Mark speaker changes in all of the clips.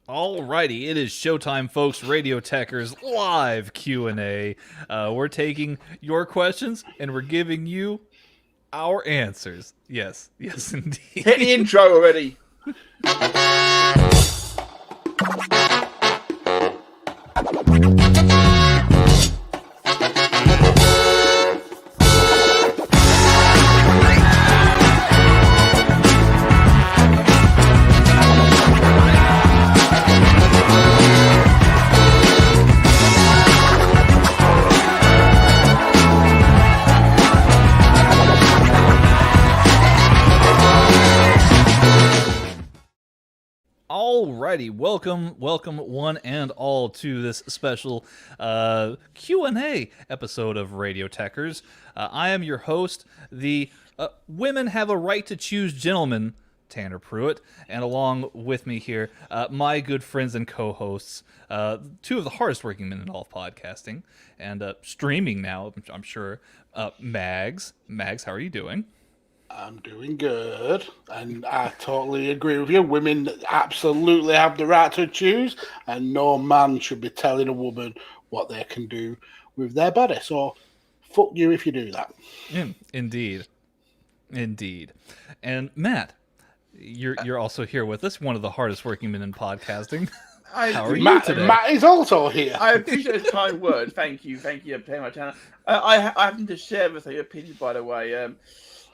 Speaker 1: Alrighty, it is showtime, folks. Radio Tekkers live Q&A. We're taking your questions and we're giving you our answers. Yes, indeed.
Speaker 2: Hit the intro already.
Speaker 1: Alrighty, welcome one and all to this special Q&A episode of Radio Tekkers. I am your host, the Women Have a Right to Choose gentleman, Tanner Pruitt, and along with me here, my good friends and co-hosts, two of the hardest working men in all of podcasting, and streaming now, I'm sure, Mags. Mags, how are you doing?
Speaker 3: I'm doing good, and I totally agree with you. Women absolutely have the right to choose, and no man should be telling a woman what they can do with their body. So, fuck you if you do that.
Speaker 1: Indeed. And Matt, you're also here with us, one of the hardest working men in podcasting. How are you today?
Speaker 3: Matt is also here.
Speaker 2: I appreciate his kind word. Thank you very much, Tanner. I happen to share with your opinion, by the way.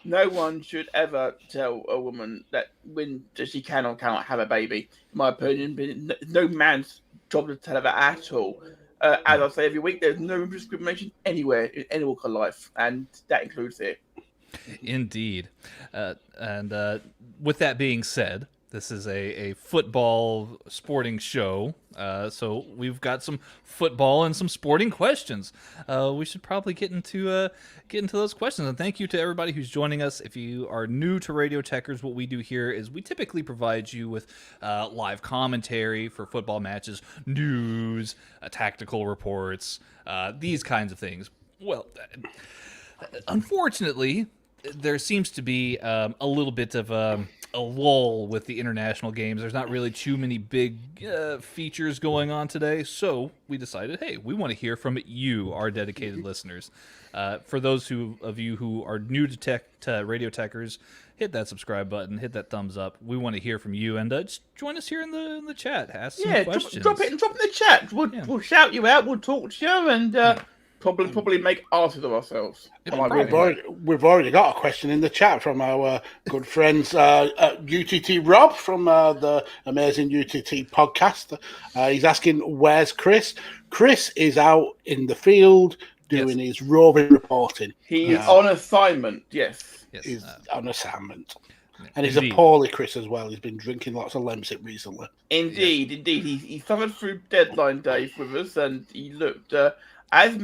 Speaker 2: No one should ever tell a woman that when she can or cannot have a baby. In my opinion, no man's job to tell her that at all. As I say every week, there's no discrimination anywhere in any walk of life, and that includes here.
Speaker 1: Indeed. And with that being said, this is a football sporting show, so we've got some football and some sporting questions. We should probably get into those questions. And thank you to everybody who's joining us. If you are new to Radio Tekkers, what we do here is we typically provide you with live commentary for football matches, news, tactical reports, these kinds of things. Well, unfortunately, there seems to be a little bit of a lull with the international games. There's not really too many big features going on today, so we decided, hey, we want to hear from you, our dedicated listeners. For those of you who are new to Radio Tekkers, hit that subscribe button, hit that thumbs up. We want to hear from you, and just join us here in the chat. Ask some questions.
Speaker 2: Drop it in the chat. We'll shout you out. We'll talk to you, and probably make asses of ourselves.
Speaker 3: We've already got a question in the chat from our good friends UTT Rob from the amazing UTT podcast. He's asking, where's Chris? Chris is out in the field doing his roving reporting.
Speaker 2: He's on assignment, yes.
Speaker 3: He's on assignment. And he's a poorly Chris as well. He's been drinking lots of Lemsip recently.
Speaker 2: Indeed. He suffered through deadline days with us, and he looked... As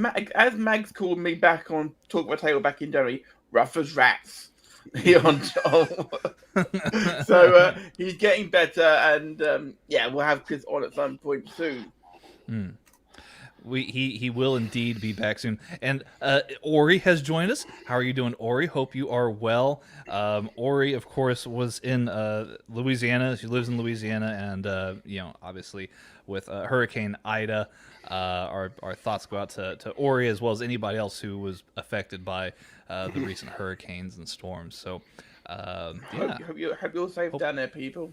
Speaker 2: Mags called me back on Talk My Table back in January, rough as rats. So he's getting better, and we'll have Chris on at some point soon.
Speaker 1: He will indeed be back soon. And Ori has joined us. How are you doing, Ori? Hope you are well. Ori, of course, was in Louisiana. She lives in Louisiana, and obviously with Hurricane Ida. Our thoughts go out to Ori as well as anybody else who was affected by the recent hurricanes and storms. So,
Speaker 2: hope you're safe down there, people.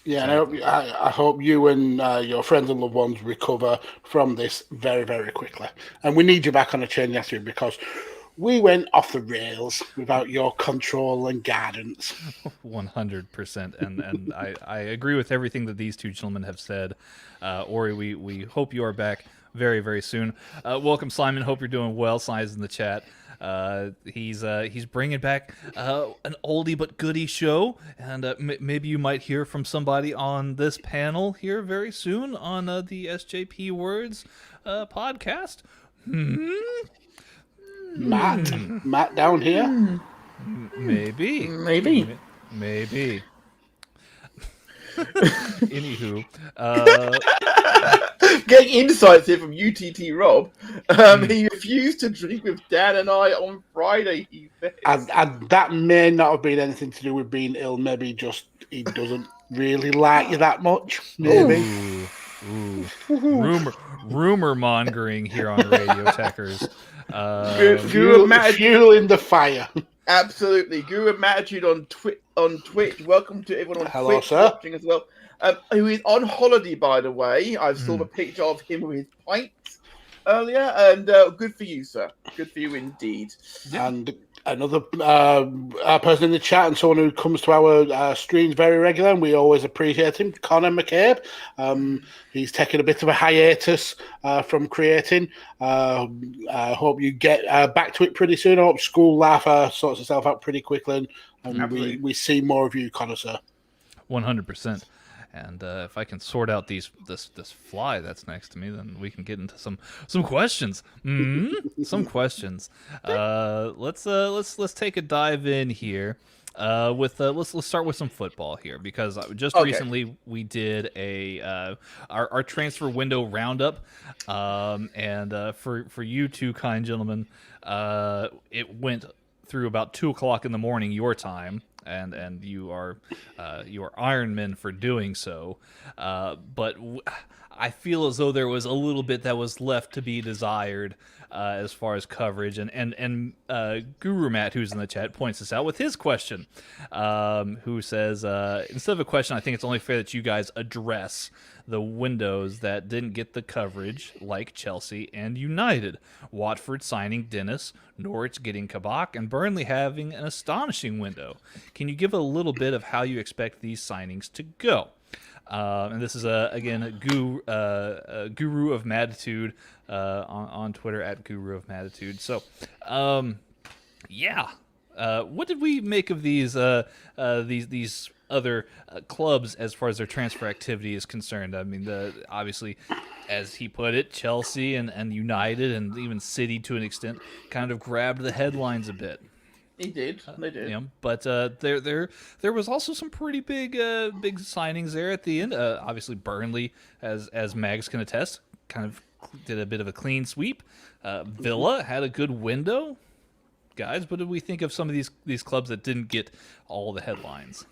Speaker 3: Yeah, and I hope you and your friends and loved ones recover from this very, very quickly. And we need you back on the chain yesterday because we went off the rails without your control and guidance.
Speaker 1: 100%. And I agree with everything that these two gentlemen have said. Ori, we hope you are back very, very soon. Welcome, Simon. Hope you're doing well. Simon's in the chat. He's bringing back an oldie but goodie show, and maybe you might hear from somebody on this panel here very soon on the SJP Words podcast.
Speaker 3: Matt down here.
Speaker 1: Maybe. Anywho,
Speaker 2: getting insights here from UTT Rob. He refused to drink with Dan and I on Friday. He said.
Speaker 3: And that may not have been anything to do with being ill. Maybe just he doesn't really like you that much. Maybe.
Speaker 1: Rumor mongering here on Radio Tekkers.
Speaker 3: Fueling the fire.
Speaker 2: Absolutely. Guru of Magnitude on Twitch. Welcome to everyone on
Speaker 3: Hello,
Speaker 2: Twitch
Speaker 3: sir.
Speaker 2: watching as well. Who is on holiday, by the way. I saw a picture of him with his pints earlier, and good for you, sir. Good for you indeed.
Speaker 3: And another person in the chat and someone who comes to our streams very regular, and we always appreciate him, Connor McCabe. He's taken a bit of a hiatus from creating. I hope you get back to it pretty soon. I hope School Laugh sorts itself out pretty quickly, and we see more of you, Connor, sir.
Speaker 1: 100%. And if I can sort out this fly that's next to me, then we can get into some questions. Some questions. Let's take a dive in here. Let's start with some football here, because just recently we did our transfer window roundup, and for you two kind gentlemen, it went through about 2:00 in the morning your time. And you are Iron Men for doing so, but I feel as though there was a little bit that was left to be desired as far as coverage. And Guru Matt, who's in the chat, points this out with his question, who says, instead of a question, I think it's only fair that you guys address the windows that didn't get the coverage, like Chelsea and United. Watford signing Dennis, Norwich getting Kabak, and Burnley having an astonishing window. Can you give a little bit of how you expect these signings to go? And this is, again, a Guru of Matitude on Twitter, at Guru of Matitude. So, what did we make of these other clubs as far as their transfer activity is concerned? I mean, obviously, as he put it, Chelsea and United and even City to an extent kind of grabbed the headlines a bit.
Speaker 2: They did.
Speaker 1: But there was also some pretty big signings there at the end. Obviously, Burnley, as Mags can attest, kind of did a bit of a clean sweep. Villa had a good window. Guys, what did we think of some of these clubs that didn't get all the headlines?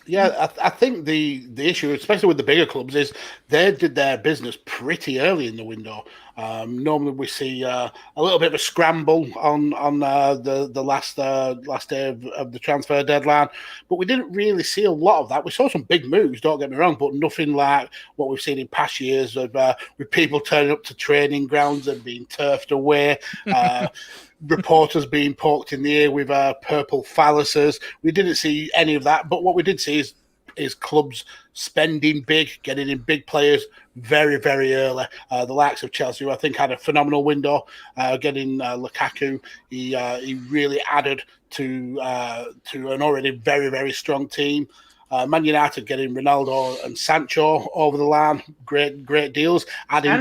Speaker 3: Yeah, I think the issue, especially with the bigger clubs, is they did their business pretty early in the window. Normally, we see a little bit of a scramble on the last day of the transfer deadline, but we didn't really see a lot of that. We saw some big moves, don't get me wrong, but nothing like what we've seen in past years with people turning up to training grounds and being turfed away. Reporters being poked in the ear with purple phalluses. We didn't see any of that, but what we did see is clubs spending big, getting in big players very, very early. The likes of Chelsea, who I think had a phenomenal window, getting Lukaku. He really added to an already very, very strong team. Man United getting Ronaldo and Sancho over the line, great deals. Adding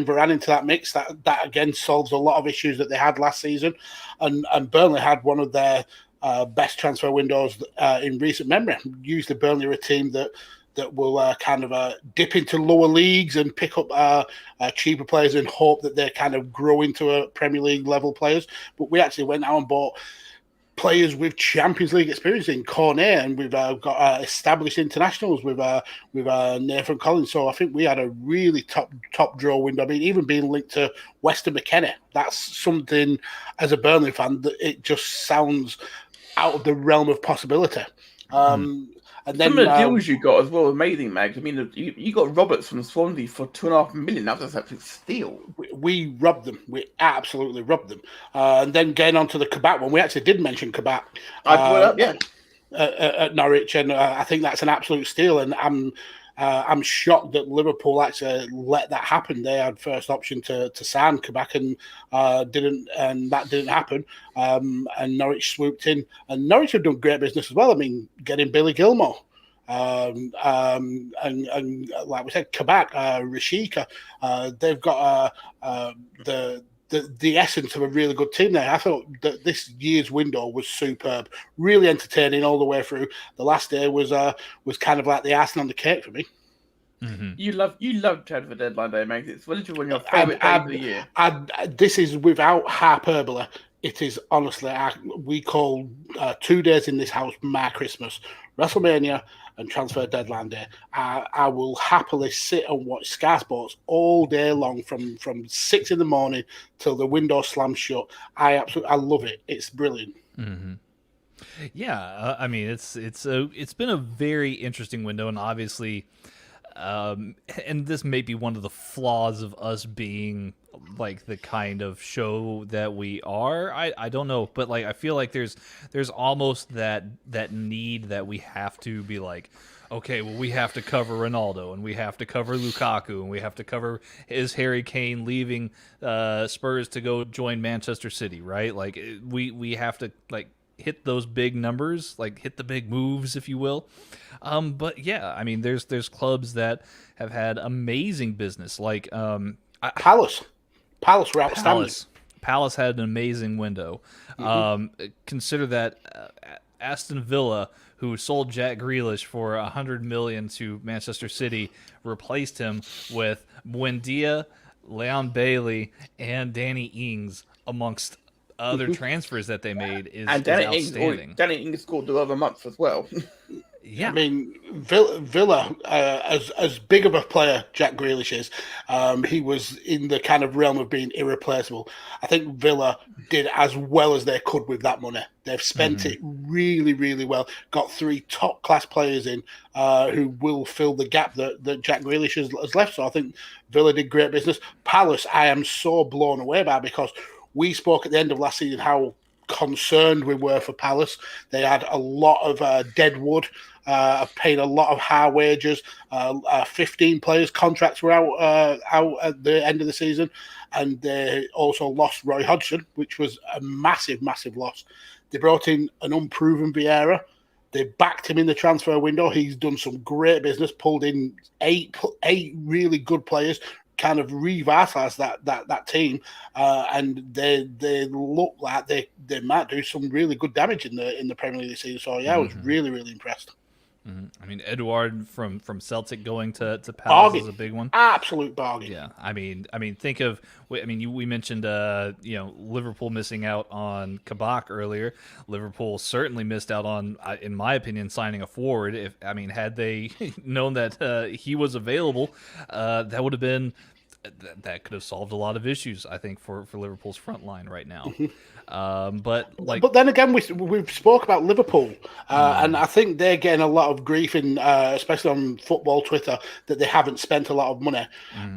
Speaker 3: Varane into that mix, that again solves a lot of issues that they had last season. And Burnley had one of their best transfer windows in recent memory. Usually Burnley are a team that will kind of dip into lower leagues and pick up cheaper players and hope that they kind of grow into a Premier League level players. But we actually went out and bought players with Champions League experience in Cornet, and we've got established internationals with Nathan Collins. So I think we had a really top draw window. I mean, even being linked to Weston McKennie, that's something as a Burnley fan that it just sounds out of the realm of possibility. And then
Speaker 2: some of the deals you got as well, amazing, Mags. I mean, you got Roberts from Swansea for $2.5 million. That was an absolute steal.
Speaker 3: We robbed them. We absolutely robbed them. And then getting on to the Kabak one, we actually did mention Kabak.
Speaker 2: I brought it up, yeah.
Speaker 3: At Norwich, and I think that's an absolute steal. And I'm shocked that Liverpool actually let that happen. They had first option to sign Kabak and that didn't happen. And Norwich swooped in, and Norwich have done great business as well. I mean, getting Billy Gilmore, and like we said, Kabak, Rashika, they've got the essence of a really good team there. I thought that this year's window was superb, really entertaining all the way through. The last day was kind of like the icing on the cake for me.
Speaker 2: Mm-hmm. You love transfer deadline day, mate. It's literally one of your favourite days of the year.
Speaker 3: This is without hyperbole. It is honestly, we call 2 days in this house my Christmas. WrestleMania and transfer deadline day, I will happily sit and watch Sky Sports all day long from 6 in the morning till the window slams shut. I love it. It's brilliant.
Speaker 1: Mm-hmm. Yeah, I mean it's been a very interesting window, and obviously, and this may be one of the flaws of us being like the kind of show that we are. I don't know, but like I feel like there's almost that need that we have to be like, okay, well we have to cover Ronaldo, and we have to cover Lukaku, and we have to cover is Harry Kane leaving Spurs to go join Manchester City, right? Like we have to like hit those big numbers, like hit the big moves, if you will. But yeah, I mean, there's clubs that have had amazing business, like
Speaker 3: Palace were outstanding.
Speaker 1: Palace had an amazing window. Consider that Aston Villa, who sold Jack Grealish for $100 million to Manchester City, replaced him with Buendia, Leon Bailey, and Danny Ings amongst other transfers that they made is outstanding.
Speaker 2: Danny Ings scored the other month as well.
Speaker 1: Yeah,
Speaker 3: I mean, Villa, as big of a player Jack Grealish is, he was in the kind of realm of being irreplaceable. I think Villa did as well as they could with that money. They've spent it really, really well. Got 3 top-class players in who will fill the gap that Jack Grealish has left. So I think Villa did great business. Palace, I am so blown away by, because we spoke at the end of last season how concerned we were for Palace. They had a lot of dead wood, paid a lot of high wages. 15 players' contracts were out at the end of the season, and they also lost Roy Hodgson, which was a massive, massive loss. They brought in an unproven Vieira. They backed him in the transfer window. He's done some great business, pulled in eight really good players, kind of revitalized that team, and they look like they might do some really good damage in the Premier League this season. So yeah, I was really, really impressed.
Speaker 1: I mean, Eduard from Celtic going to Palace is a big one.
Speaker 3: Absolute bargain.
Speaker 1: Yeah, I mean, think of. We mentioned Liverpool missing out on Kabak earlier. Liverpool certainly missed out on, in my opinion, signing a forward. Had they known that he was available, that would have been. That could have solved a lot of issues, I think, for Liverpool's front line right now. But
Speaker 3: then again, we've spoke about Liverpool, and I think they're getting a lot of grief in, especially on football Twitter, that they haven't spent a lot of money.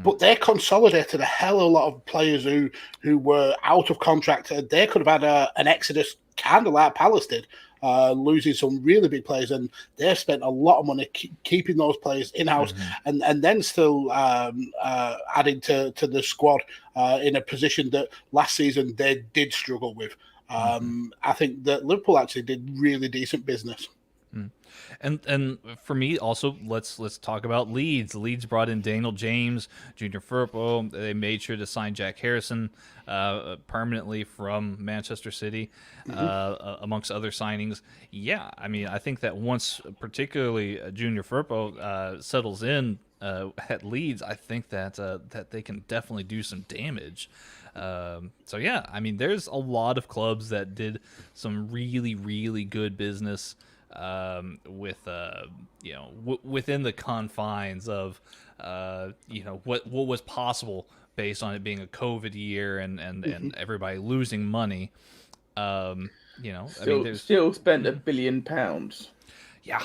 Speaker 3: But they consolidated a hell of a lot of players who were out of contract. They could have had an exodus, kind of like Palace did. Losing some really big players, and they've spent a lot of money keeping those players in-house, and then still adding to the squad in a position that last season they did struggle with. I think that Liverpool actually did really decent business.
Speaker 1: And for me also, let's talk about Leeds. Leeds brought in Daniel James, Junior Firpo. They made sure to sign Jack Harrison permanently from Manchester City, amongst other signings. Yeah, I mean, I think that once particularly Junior Firpo settles in at Leeds, I think that they can definitely do some damage. So yeah, I mean, there's a lot of clubs that did some really, really good business with within the confines of what was possible based on it being a COVID year and everybody losing money.
Speaker 2: Still spent £1 billion.
Speaker 1: Yeah.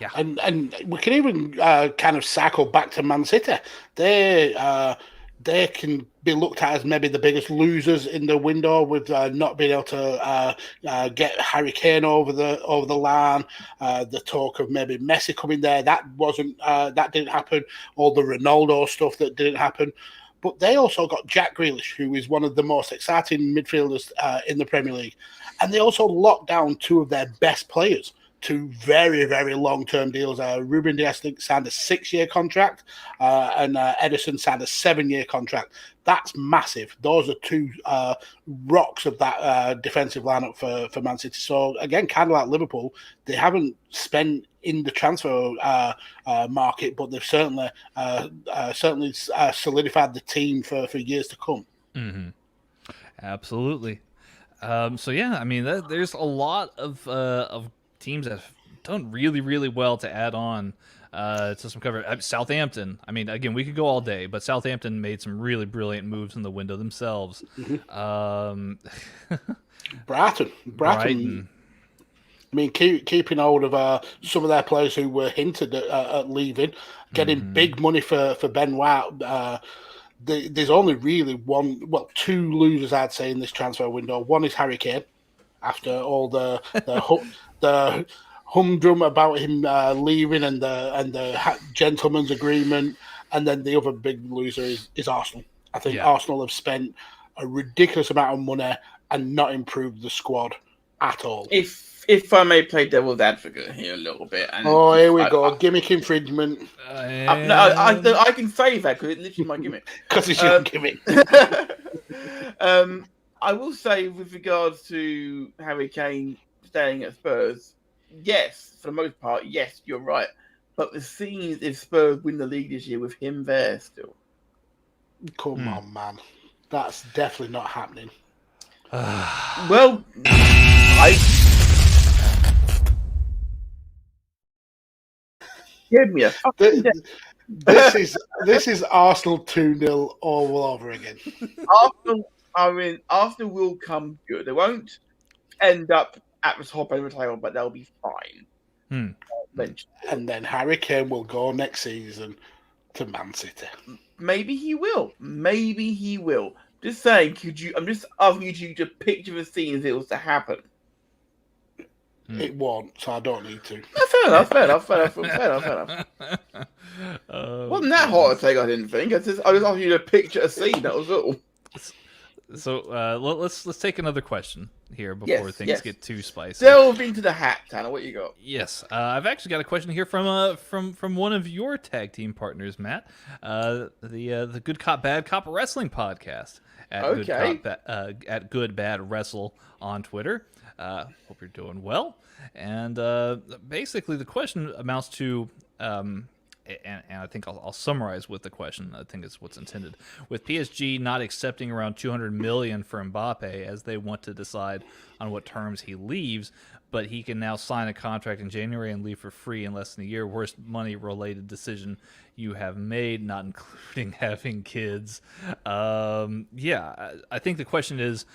Speaker 1: Yeah,
Speaker 3: and we can even kind of cycle back to Man City. They can be looked at as maybe the biggest losers in the window with not being able to get Harry Kane over the line. The talk of maybe Messi coming there, that didn't happen. All the Ronaldo stuff that didn't happen. But they also got Jack Grealish, who is one of the most exciting midfielders in the Premier League. And they also locked down 2 of their best players to very, very long-term deals. Ruben Dias signed a 6-year contract, and Ederson signed a 7-year contract. That's massive. Those are 2 rocks of that defensive lineup for Man City. So again, kind of like Liverpool, they haven't spent in the transfer market, but they've certainly solidified the team for years to come.
Speaker 1: Absolutely. So yeah, I mean, there's a lot of teams that have done really, really well to add on to some cover. Southampton. I mean, again, we could go all day, but Southampton made some really brilliant moves in the window themselves.
Speaker 3: Brighton. I mean, keeping hold of some of their players who were hinted at leaving, getting big money for Ben White. There's only really two losers, I'd say, in this transfer window. One is Harry Kane, after all the humdrum about him leaving and the gentleman's agreement, and then the other big loser is Arsenal. I think Arsenal have spent a ridiculous amount of money and not improved the squad at all.
Speaker 2: If I may play devil's advocate here a little bit. And
Speaker 3: here we go. Gimmick infringement.
Speaker 2: I can say that because it's literally my gimmick.
Speaker 3: Because it's your gimmick.
Speaker 2: I will say with regards to Harry Kane staying at Spurs, yes, for the most part, yes, you're right. But the scene is if Spurs win the league this year with him there still.
Speaker 3: Come on, man. That's definitely not happening.
Speaker 2: Well, give me a fucking
Speaker 3: this is Arsenal 2-0 all over again.
Speaker 2: Arsenal will come good. They won't end up at the top end of the table, but they'll be fine.
Speaker 3: And then Harry Kane will go next season to Man City.
Speaker 2: Maybe he will. Just saying, I'm just asking you to picture the scene if it was to happen.
Speaker 3: It won't, so I don't need to.
Speaker 2: No, fair enough. Wasn't that hard to take, I didn't think. I just asked you to picture a scene, that was all.
Speaker 1: So let's take another question here before things get too spicy.
Speaker 2: Delve into the hat, Tanner. What you got?
Speaker 1: Yes, I've actually got a question here from one of your tag team partners, Matt, the Good Cop Bad Cop Wrestling podcast at Good Bad Wrestle on Twitter. Hope you're doing well. And basically, the question amounts to. And I think I'll summarize with the question. I think it's what's intended. With PSG not accepting around $200 million for Mbappe as they want to decide on what terms he leaves, but he can now sign a contract in January and leave for free in less than a year. Worst money-related decision you have made, not including having kids. I think the question is,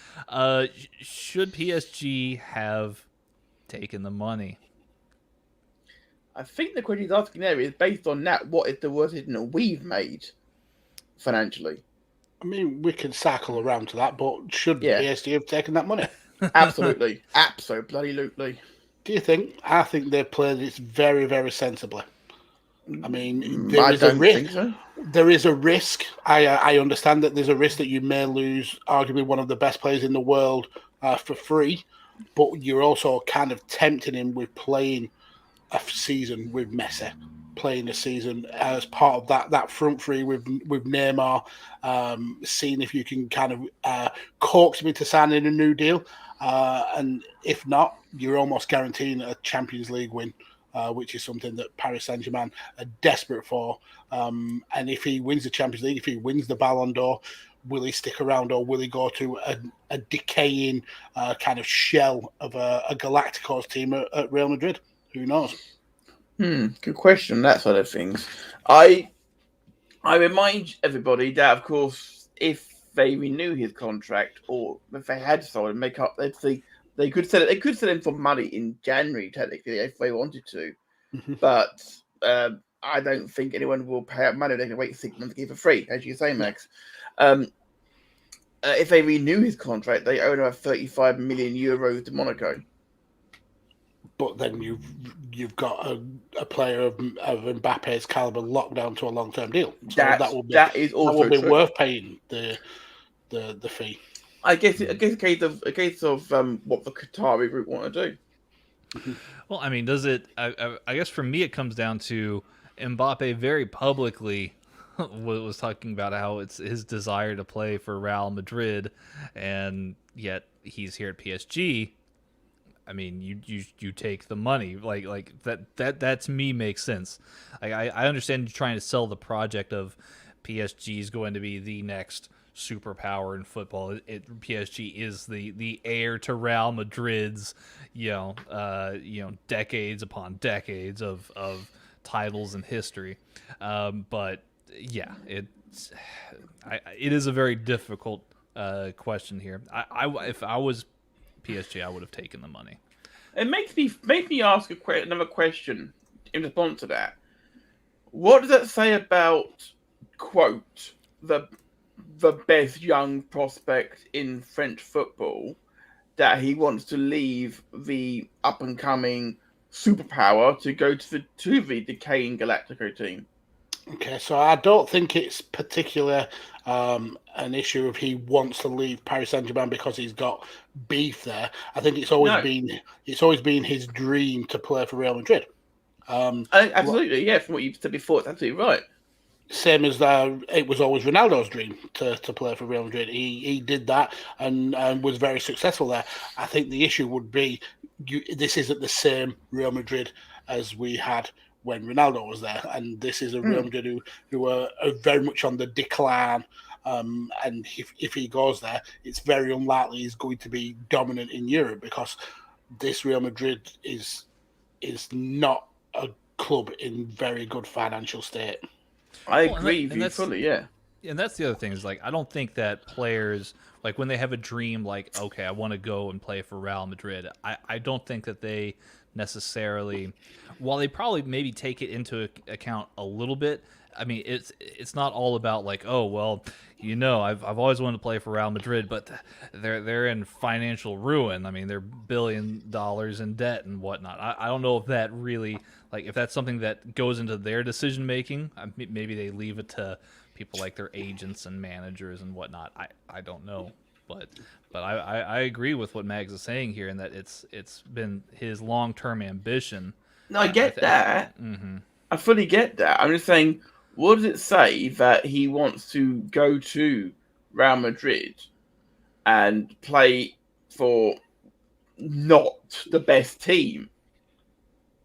Speaker 1: should PSG have taken the money?
Speaker 2: I think the question he's asking there is based on that, what is the worst decision we've made financially?
Speaker 3: I mean, we can cycle around to that, but should PSG have taken that money?
Speaker 2: Absolutely. Absolutely.
Speaker 3: Do you think? I think they played it very, very sensibly. I mean, there is a risk. I understand that there's a risk that you may lose arguably one of the best players in the world for free, but you're also kind of tempting him with playing a season with Messi, playing a season as part of that front three with Neymar, seeing if you can kind of coax him into signing a new deal. And if not, you're almost guaranteeing a Champions League win, which is something that Paris Saint-Germain are desperate for. And if he wins the Champions League, if he wins the Ballon d'Or, will he stick around or will he go to a decaying kind of shell of a Galacticos team at Real Madrid? Who knows?
Speaker 2: Good question. That sort of things. I remind everybody that, of course, if they renew his contract, or if they had sold and make up, they could sell it. They could sell him for money in January, technically, if they wanted to. But I don't think anyone will pay out money. They can wait 6 months to give it for free, as you say, Max. If they renew his contract, they owe him 35 million euros to Monaco.
Speaker 3: But then you've got a player of Mbappe's caliber locked down to a long-term deal. So that is also worth paying the fee.
Speaker 2: I guess a case of what the Qatari group want to do.
Speaker 1: Well, I mean, does it? I guess for me, it comes down to Mbappe very publicly was talking about how it's his desire to play for Real Madrid, and yet he's here at PSG. I mean, you take the money like that to me makes sense. I understand you trying to sell the project of PSG is going to be the next superpower in football. PSG is the heir to Real Madrid's, decades upon decades of titles and history. But yeah, it is a very difficult question here. If I was PSG, I would have taken the money.
Speaker 2: It makes me ask another question in response to that. What does that say about, quote, the best young prospect in French football, that he wants to leave the up and coming superpower to go to the decaying Galactico team?
Speaker 3: Okay, so I don't think it's particular an issue if he wants to leave Paris Saint-Germain because he's got beef there. I think it's always been his dream to play for Real Madrid.
Speaker 2: Absolutely, yeah. From what you've said before, it's absolutely right.
Speaker 3: Same as it was always Ronaldo's dream to play for Real Madrid. He did that and was very successful there. I think the issue would be this isn't the same Real Madrid as we had when Ronaldo was there, and this is a Real Madrid who are very much on the decline. And if he goes there, it's very unlikely he's going to be dominant in Europe because this Real Madrid is not a club in very good financial state.
Speaker 2: I agree with you fully, yeah.
Speaker 1: And that's the other thing is, like, I don't think that players, like, when they have a dream, like, okay, I want to go and play for Real Madrid, I don't think that they necessarily, while they probably maybe take it into account a little bit, I mean, it's not all about, like, oh, well, I've always wanted to play for Real Madrid, but they're in financial ruin. I mean, they're $1 billion in debt and whatnot. I don't know if that really, like, if that's something that goes into their decision making. Maybe they leave it to people like their agents and managers and whatnot. I don't know, but I agree with what Mags is saying here, in that it's been his long-term ambition.
Speaker 2: No, I get that.
Speaker 1: Mm-hmm.
Speaker 2: I fully get that. I'm just saying, what does it say that he wants to go to Real Madrid and play for not the best team?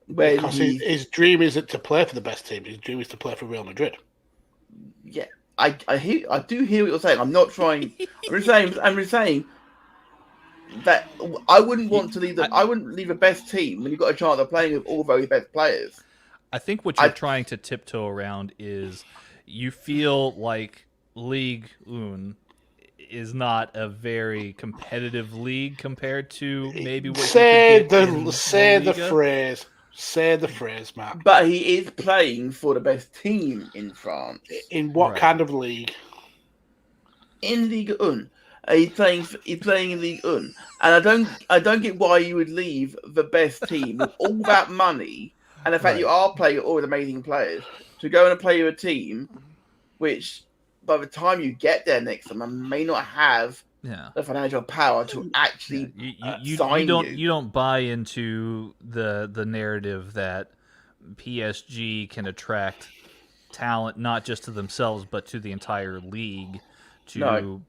Speaker 3: Because his dream isn't to play for the best team. His dream is to play for Real Madrid.
Speaker 2: Yeah, I do hear what you're saying. I'm not trying. I'm just saying that I wouldn't want to leave. I wouldn't leave the best team when you've got a chance of playing with all very best players.
Speaker 1: I think what you're trying to tiptoe around is you feel like Ligue 1 is not a very competitive league compared to maybe what
Speaker 3: say the phrase, Matt.
Speaker 2: But he is playing for the best team in France.
Speaker 3: In what kind of league?
Speaker 2: In Ligue 1. He's playing in Ligue 1, and I don't get why you would leave the best team with all that money. And the fact you are playing with all the amazing players to go and play with a team, which by the time you get there next summer may not have the financial power to actually sign you.
Speaker 1: You don't buy into the narrative that PSG can attract talent not just to themselves but to the entire league to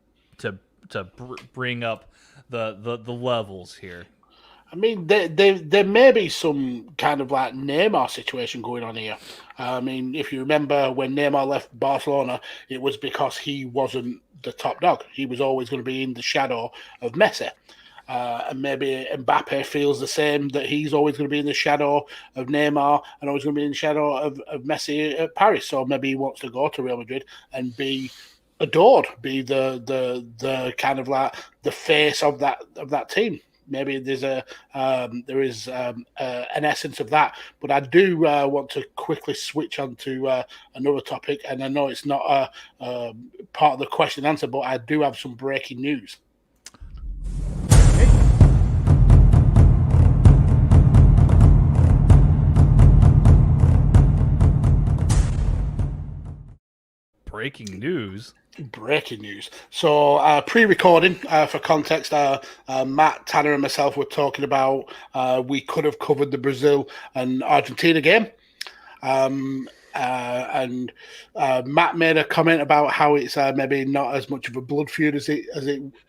Speaker 1: bring up the levels here.
Speaker 3: I mean, there may be some kind of like Neymar situation going on here. I mean, if you remember when Neymar left Barcelona, it was because he wasn't the top dog. He was always going to be in the shadow of Messi. And maybe Mbappe feels the same, that he's always going to be in the shadow of Neymar and always going to be in the shadow of Messi at Paris. So maybe he wants to go to Real Madrid and be adored, be the kind of like the face of that team. Maybe there is an essence of that, but I do want to quickly switch on to another topic, and I know it's not a part of the question and answer, but I do have some breaking news.
Speaker 1: Breaking news.
Speaker 3: So, pre-recording, for context, Matt, Tanner, and myself were talking about we could have covered the Brazil and Argentina game. And Matt made a comment about how it's maybe not as much of a blood feud as it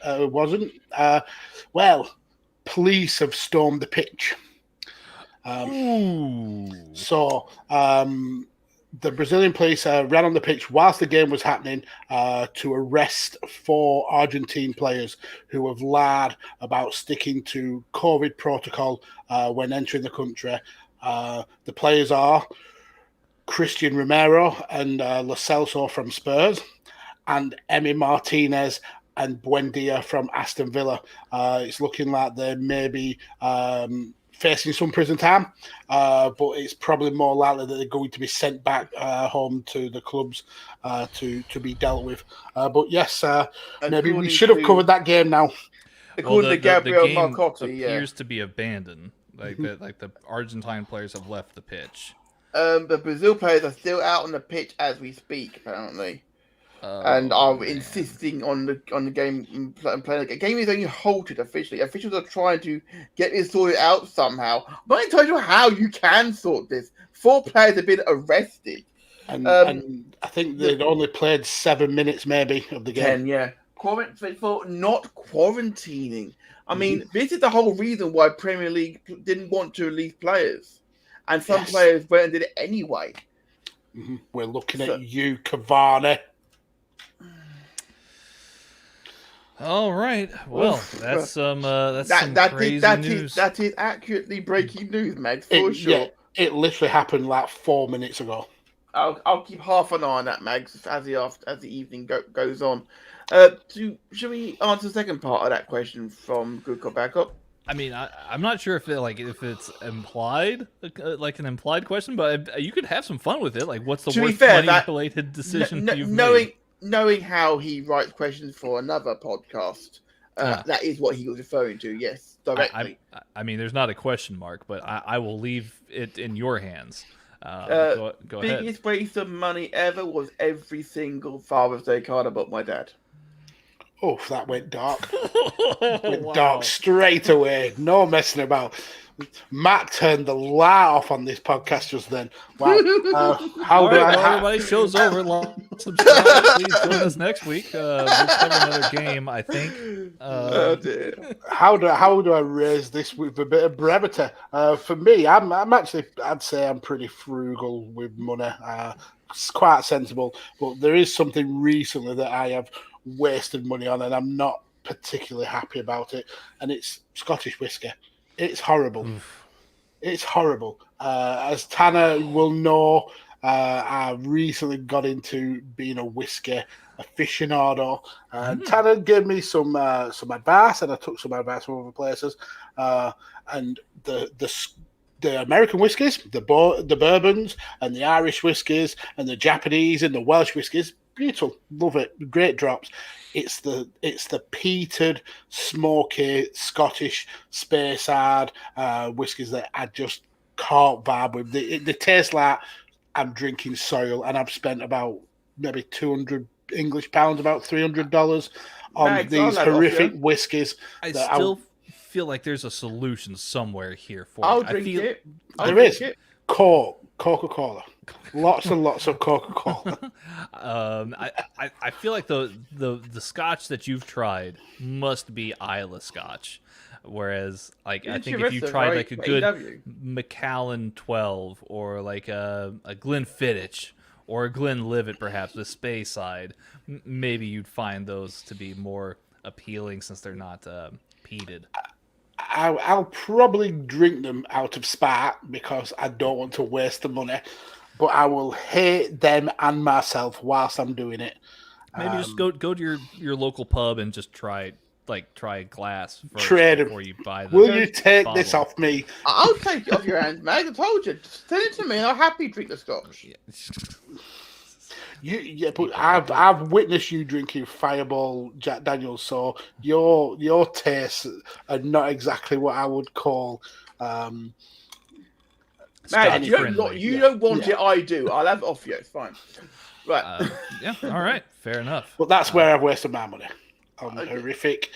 Speaker 3: wasn't. Well, police have stormed the pitch. So The Brazilian police ran on the pitch whilst the game was happening to arrest 4 Argentine players who have lied about sticking to COVID protocol when entering the country. The players are Christian Romero and Lo Celso from Spurs, and Emi Martinez and Buendia from Aston Villa. It's looking like they may be facing some prison time, but it's probably more likely that they're going to be sent back home to the clubs to be dealt with. But yes, maybe we should have covered that game now.
Speaker 2: According to Gabriel
Speaker 1: the game
Speaker 2: Marcotti,
Speaker 1: appears to be abandoned. Like the Argentine players have left the pitch.
Speaker 2: The Brazil players are still out on the pitch as we speak, apparently. And are insisting on the game playing the game. The game is only halted officially. Officials are trying to get this sorted out somehow. I'm not entirely sure how you can sort this. 4 players have been arrested.
Speaker 3: And I think they'd only played 7 minutes maybe of the game.
Speaker 2: 10, yeah. For not quarantining. I mean, this is the whole reason why Premier League didn't want to release players. And some players went and did it anyway.
Speaker 3: Mm-hmm. We're looking at you, Cavani.
Speaker 1: All right. Well, that's some crazy news.
Speaker 2: That is accurately breaking news, Mags, for sure.
Speaker 3: Yeah, it literally happened like 4 minutes ago.
Speaker 2: I'll keep half an eye on that, Mags, as the evening goes on. Should we answer the second part of that question from Good Cop Bad Cop?
Speaker 1: I mean, I'm not sure if it's implied, like an implied question, but you could have some fun with it. Like, what's the worst money-related decision you've made?
Speaker 2: Knowing how he writes questions for another podcast, that is what he was referring to. Yes, directly.
Speaker 1: I mean, there's not a question mark, but I will leave it in your hands. Go ahead.
Speaker 2: Biggest waste of money ever was every single Father's Day card I bought my dad.
Speaker 3: Oh, that went dark. Dark straight away. No messing about. Matt turned the light off on this podcast just then. Wow.
Speaker 1: Everybody, show's over. Subscribe. Please join us next week. We'll cover another game, I think.
Speaker 3: How do I raise this with a bit of brevity? For me, I'd say I'm pretty frugal with money. It's quite sensible, but there is something recently that I have wasted money on, and I'm not particularly happy about it. And it's Scottish whiskey. It's horrible. It's horrible. As Tanner will know, I recently got into being a whiskey aficionado. Tanner gave me some advice, and I took some advice from other places. And the American whiskies, the bourbons, and the Irish whiskies, and the Japanese and the Welsh whiskies, beautiful, love it, great drops. It's the peated, smoky Scottish Speyside whiskies that I just can't vibe with. They taste like I'm drinking soil, and I've spent about maybe £200 English, about $300 on these horrific whiskies.
Speaker 1: I still feel like there's a solution somewhere here for
Speaker 2: I'll
Speaker 1: it.
Speaker 2: drink it.
Speaker 3: There is Coca-Cola. Lots and lots of Coca-Cola.
Speaker 1: I feel like the Scotch that you've tried must be Isla Scotch, whereas like I think if you tried like a good Macallan 12 or like a Glenfiddich or a Glenlivet, perhaps the Speyside, maybe you'd find those to be more appealing since they're not peated.
Speaker 3: I'll probably drink them out of spite because I don't want to waste the money, but I will hate them and myself whilst I'm doing it.
Speaker 1: Maybe just go to your local pub and just try a glass first before you buy them.
Speaker 3: Will you take this off me?
Speaker 2: I'll take it off your hands, Mag. I told you. Just send it to me and I'll happily drink the Scotch.
Speaker 3: But I've witnessed you drinking Fireball Jack Daniels, so your tastes are not exactly what I would call.
Speaker 2: Man, you don't want it. I do. I'll have it off you. It's fine. Right.
Speaker 1: Yeah. All right. Fair enough.
Speaker 3: But that's where I've wasted my money on the horrific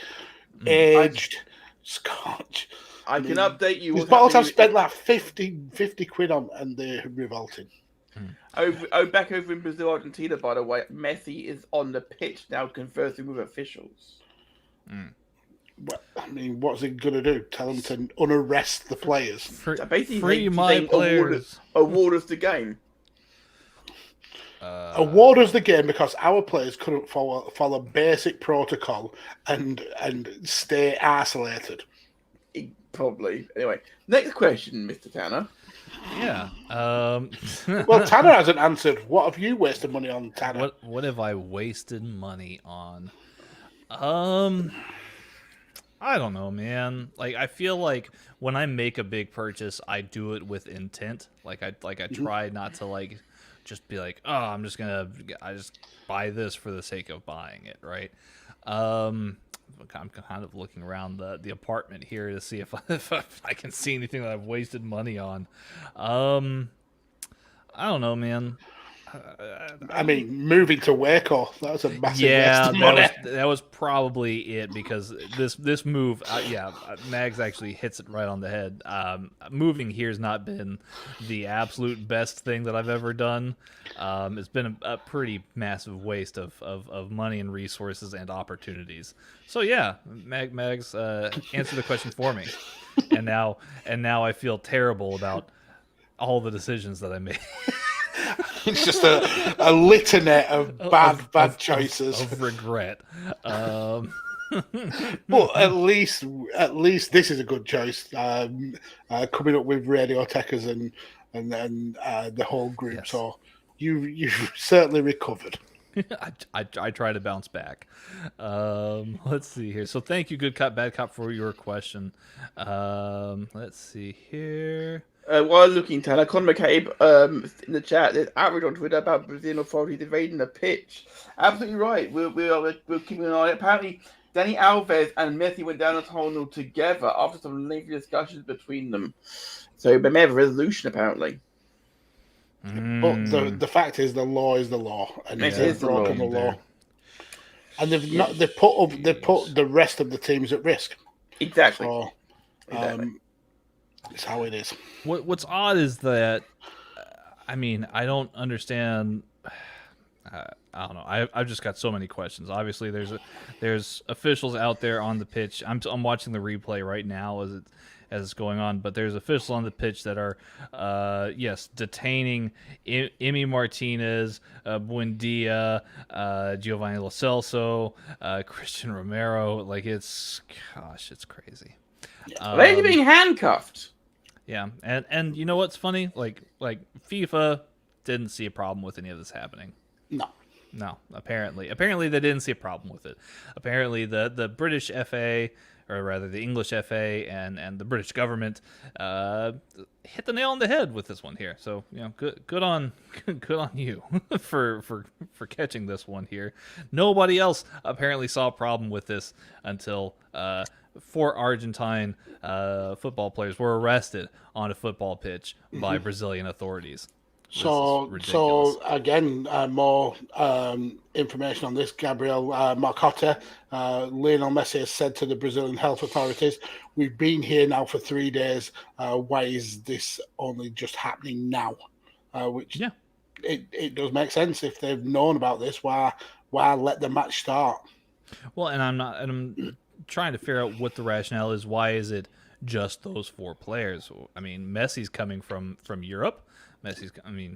Speaker 3: aged Scotch.
Speaker 2: I can update you.
Speaker 3: These bottles I've spent like 50 quid on, and they're revolting.
Speaker 2: Back over in Brazil, Argentina, by the way, Messi is on the pitch now conversing with officials.
Speaker 3: Well, I mean, what's he going to do? Tell them to unarrest the players?
Speaker 1: Free my players.
Speaker 2: Award us the game.
Speaker 3: Award us the game because our players couldn't follow basic protocol and stay isolated.
Speaker 2: Probably. Anyway, next question, Mr. Tanner.
Speaker 1: Yeah.
Speaker 3: Well, Tanner hasn't answered. What have you wasted money on, Tanner?
Speaker 1: What have I wasted money on? I don't know, man. Like, I feel like when I make a big purchase, I do it with intent. Like I try not to like just be like, oh, I just buy this for the sake of buying it, right? I'm kind of looking around the apartment here to see if I can see anything that I've wasted money on. I don't know, man.
Speaker 3: I mean, moving to Waco, that was a massive waste of money.
Speaker 1: That was probably it because this move, Mags actually hits it right on the head. Moving here has not been the absolute best thing that I've ever done. It's been a pretty massive waste of money and resources and opportunities. So yeah, Mags, answer the question for me. And now I feel terrible about all the decisions that I made.
Speaker 3: It's just a litany of bad choices
Speaker 1: of regret.
Speaker 3: Well, at least this is a good choice. Coming up with Radio Tekkers and the whole group. Yes. So you've certainly recovered.
Speaker 1: I try to bounce back. Let's see here. So thank you, Good Cop, Bad Cop, for your question. Let's see here.
Speaker 2: While looking, Tanner, Conor McCabe in the chat, there's outrage on Twitter about Brazilian authorities invading the pitch. Absolutely right. We're keeping an eye on it. Apparently, Dani Alves and Messi went down the tunnel together after some lengthy discussions between them. So they may have a resolution, apparently.
Speaker 3: But the fact is, the law is the law, and they've broken the law. And they put the rest of the teams at risk.
Speaker 2: Exactly.
Speaker 3: So, it's how it is.
Speaker 1: What's odd is that, I mean, I don't understand. I don't know. I've just got so many questions. Obviously, there's officials out there on the pitch. I'm watching the replay right now as it's going on, but there's officials on the pitch that are, detaining Emi Martinez, Buendia, Giovanni Lo Celso, Christian Romero. Like, it's crazy.
Speaker 2: They're being handcuffed.
Speaker 1: Yeah, and you know what's funny? Like FIFA didn't see a problem with any of this happening. No. Apparently they didn't see a problem with it. Apparently the British FA, or rather the English FA and the British government hit the nail on the head with this one here. So good on you for catching this one here. Nobody else apparently saw a problem with this until 4 Argentine football players were arrested on a football pitch by Brazilian authorities.
Speaker 3: So again, more information on this. Gabriel Marcotta, Lionel Messi has said to the Brazilian health authorities, "We've been here now for 3 days. Why is this only just happening now?" Which it does make sense. If they've known about this, why let the match start?
Speaker 1: Well, and I'm trying to figure out what the rationale is. Why is it just those 4 players? I mean, Messi's coming from Europe.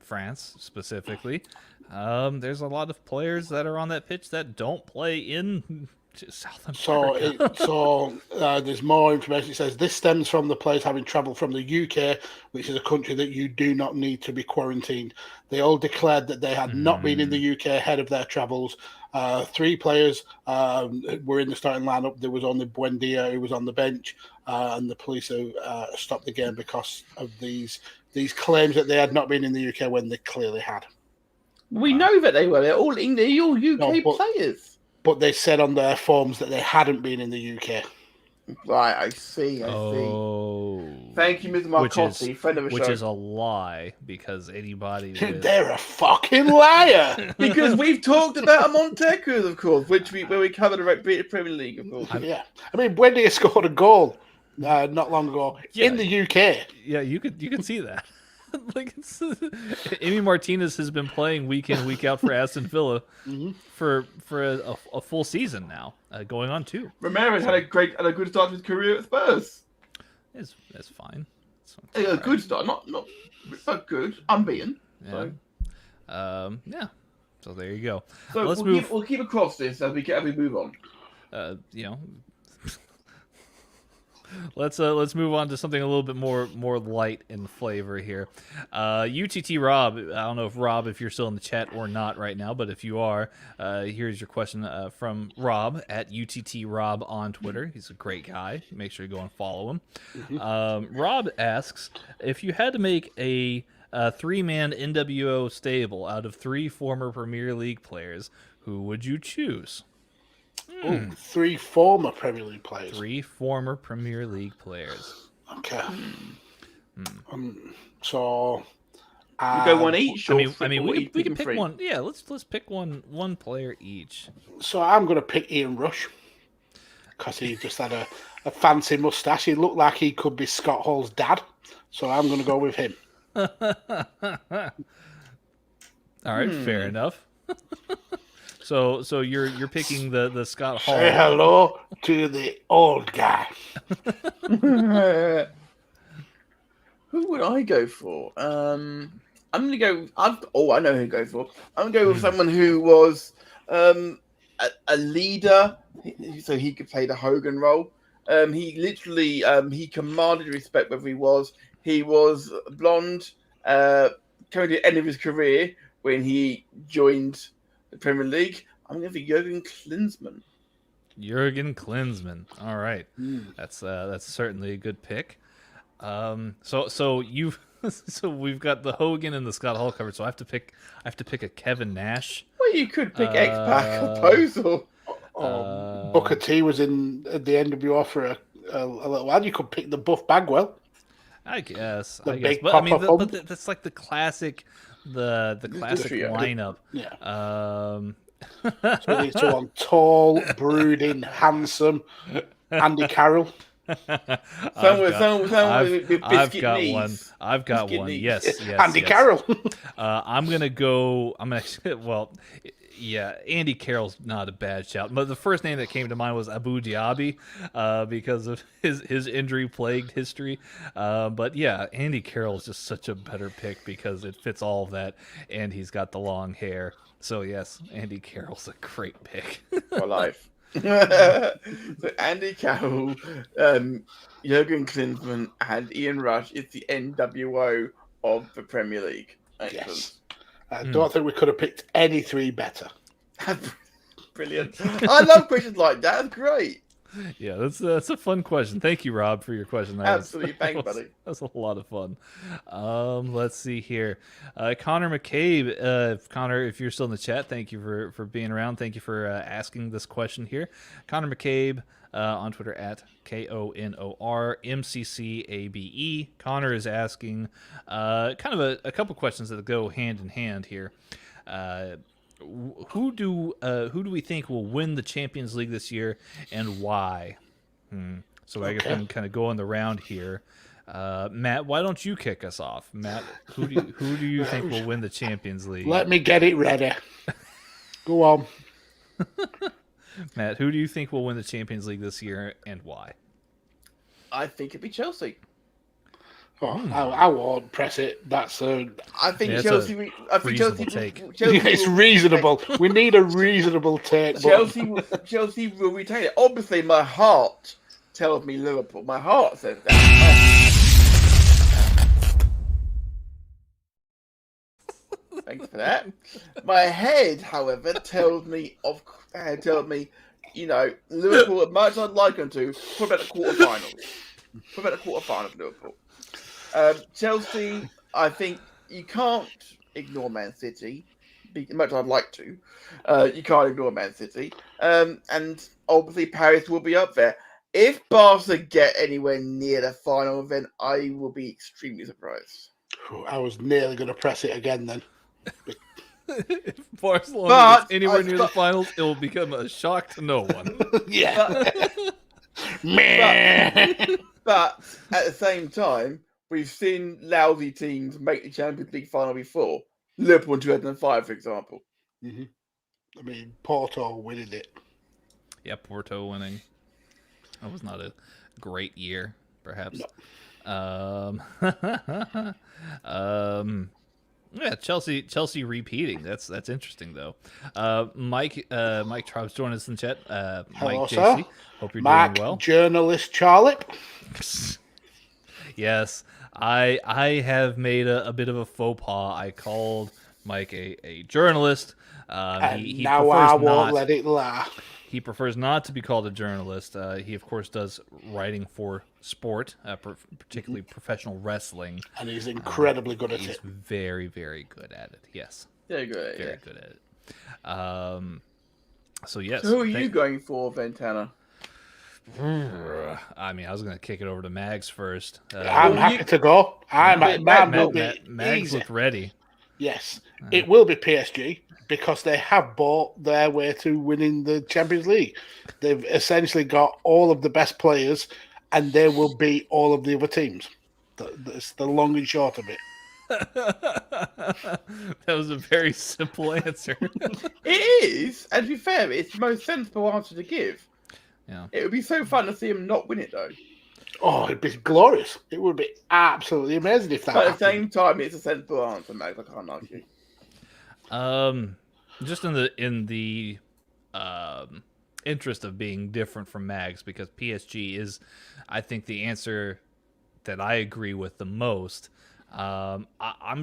Speaker 1: France specifically. There's a lot of players that are on that pitch that don't play in South America.
Speaker 3: So there's more information. It says this stems from the players having travelled from the UK, which is a country that you do not need to be quarantined. They all declared that they had not been in the UK ahead of their travels. 3 players were in the starting lineup. There was only Buendia who was on the bench, and the police stopped the game because of these claims that they had not been in the UK when they clearly had.
Speaker 2: We know that they were. They're all UK players.
Speaker 3: But they said on their forms that they hadn't been in the UK.
Speaker 2: Right, I see. Thank you, Mr. Marcotti, friend of the show.
Speaker 1: Which is a lie, because anybody...
Speaker 3: They're a fucking liar!
Speaker 2: Because we've talked about them on Tekkers, of course, where we covered the Premier League, of course.
Speaker 3: Yeah. I mean, Buendia scored a goal not long ago in the UK.
Speaker 1: Yeah, you can see that. Emi Martinez has been playing week in, week out for Aston Villa for a full season now, going on 2.
Speaker 2: Romero's had a good start to his career at Spurs.
Speaker 1: It's fine.
Speaker 2: A good start, not good, unbeaten.
Speaker 1: Yeah.
Speaker 2: So.
Speaker 1: So there you go.
Speaker 2: So
Speaker 1: Let's
Speaker 2: we'll
Speaker 1: move.
Speaker 2: we'll keep across this as we move on.
Speaker 1: You know, let's move on to something a little bit more light in flavor here. UTT Rob, I don't know if you're still in the chat or not right now, but if you are, here's your question from Rob at UTT Rob on Twitter. He's a great guy. Make sure you go and follow him. Rob asks, if you had to make a 3-man NWO stable out of 3 former Premier League players, who would you choose?
Speaker 3: Oh, 3 former Premier League players.
Speaker 1: 3 former Premier League players.
Speaker 3: Okay. So
Speaker 2: You go one each.
Speaker 1: We can pick one. Yeah, let's pick one player each.
Speaker 3: So I'm going to pick Ian Rush because he just had a fancy mustache. He looked like he could be Scott Hall's dad. So I'm going to go with him.
Speaker 1: All right, fair enough. So you're picking the Scott Hall.
Speaker 3: Say hello to the old guy.
Speaker 2: Who would I go for? I'm gonna go. I know who to go for. I'm gonna go with someone who was a leader, so he could play the Hogan role. He literally he commanded respect wherever he was. He was blonde, coming to the end of his career when he joined the Premier League. I'm going to be Jurgen Klinsmann.
Speaker 1: Jurgen Klinsmann. All right, that's certainly a good pick. So we've got the Hogan and the Scott Hall covered. So I have to pick a Kevin Nash.
Speaker 2: Well, you could pick X-Pac proposal.
Speaker 3: Booker T was in the NWO for a little while. You could pick the Buff Bagwell.
Speaker 1: I guess.
Speaker 3: Big
Speaker 1: But I mean,
Speaker 3: Papa
Speaker 1: but that's like the classic, the classic
Speaker 2: trio.
Speaker 1: lineup.
Speaker 3: Yeah. So these two on tall, brooding, handsome, Andy Carroll.
Speaker 2: Someone with biscuit knees.
Speaker 1: One. I've got
Speaker 2: Biscuit
Speaker 1: one.
Speaker 2: knees.
Speaker 1: Yes.
Speaker 3: Andy Carroll.
Speaker 1: I'm gonna go. Well, yeah, Andy Carroll's not a bad shout, but the first name that came to mind was Abu Dhabi, because of his injury-plagued history. But yeah, Andy Carroll's just such a better pick because it fits all of that, and he's got the long hair. So yes, Andy Carroll's a great pick.
Speaker 2: For life. So Andy Carroll, Jurgen Klinsmann, and Ian Rush is the NWO of the Premier League. Excellent.
Speaker 3: Yes. I don't think we could have picked any 3 better.
Speaker 2: Brilliant. I love questions like that. That's great.
Speaker 1: Yeah, that's a fun question. Thank you, Rob, for your question.
Speaker 2: Absolutely. Thanks, buddy.
Speaker 1: That was a lot of fun. Let's see here. Connor McCabe. Connor, if you're still in the chat, thank you for being around. Thank you for asking this question here. Connor McCabe on Twitter at KONORMCCABE. Connor is asking kind of a couple questions that go hand in hand here. Who do we think will win the Champions League this year, and why? So I guess I'm kind of going the round here. Matt, why don't you kick us off? Matt, who do you think will win the Champions League?
Speaker 3: Let me get it ready. Go on.
Speaker 1: Matt, who do you think will win the Champions League this year, and why?
Speaker 2: I think it'd be Chelsea.
Speaker 3: I won't press it. That's
Speaker 2: I think
Speaker 1: Yeah,
Speaker 2: Chelsea. I think Chelsea.
Speaker 1: take.
Speaker 2: Chelsea
Speaker 3: it's
Speaker 2: will-
Speaker 3: reasonable. We need a reasonable take. but-
Speaker 2: Chelsea will retain it. Obviously, my heart tells me Liverpool. My heart says that. Thanks for that. My head, however, tells me, Liverpool. As much as I'd like them to, put about the quarterfinals. Put about the quarterfinals, Liverpool. Chelsea, I think you can't ignore Man City. As much as I'd like to, you can't ignore Man City. And obviously Paris will be up there. If Barca get anywhere near the final, then I will be extremely surprised.
Speaker 3: I was nearly going to press it again then.
Speaker 1: If Barcelona gets anywhere near the finals, it will become a shock to no one.
Speaker 3: Yeah.
Speaker 2: But at the same time, we've seen lousy teams make the Champions League final before. Liverpool in 2005, for example.
Speaker 3: Mm-hmm. I mean, Porto winning it.
Speaker 1: Yeah, Porto winning. That was not a great year, perhaps.
Speaker 3: No.
Speaker 1: Yeah, Chelsea repeating. That's interesting though. Mike Traub's joining us in chat.
Speaker 3: Hello,
Speaker 1: Mike
Speaker 3: sir.
Speaker 1: JC. Hope you're
Speaker 3: Mark,
Speaker 1: doing well.
Speaker 3: journalist Charlie.
Speaker 1: Yes, I have made a bit of a faux pas. I called Mike a journalist. He
Speaker 3: Now
Speaker 1: prefers
Speaker 3: I won't
Speaker 1: not.
Speaker 3: let it lie.
Speaker 1: He prefers not to be called a journalist. He of course does writing for sport, particularly professional wrestling.
Speaker 3: And he's incredibly good at
Speaker 1: He's
Speaker 3: it.
Speaker 1: very, very good at it. Yes,
Speaker 2: Very good.
Speaker 1: very good at it. So yes.
Speaker 2: So who are you going for, Ventana?
Speaker 1: I mean, I was going to kick it over to Mags first.
Speaker 3: I'm happy to go.
Speaker 1: Mags looked ready.
Speaker 3: Yes, it will be PSG because they have bought their way to winning the Champions League. They've essentially got all of the best players, and they will beat all of the other teams. That's the long and short of it.
Speaker 1: That was a very simple answer.
Speaker 2: It is, and to be fair, it's the most sensible answer to give.
Speaker 1: Yeah.
Speaker 2: It would be so fun to see him not win it, though.
Speaker 3: Oh, it'd be glorious. It would be absolutely amazing if that
Speaker 2: But at
Speaker 3: happened.
Speaker 2: the same time, it's a sensible answer, Max. I can't argue.
Speaker 1: Just in the interest of being different from Mags, because PSG is, I think, the answer that I agree with the most. I'm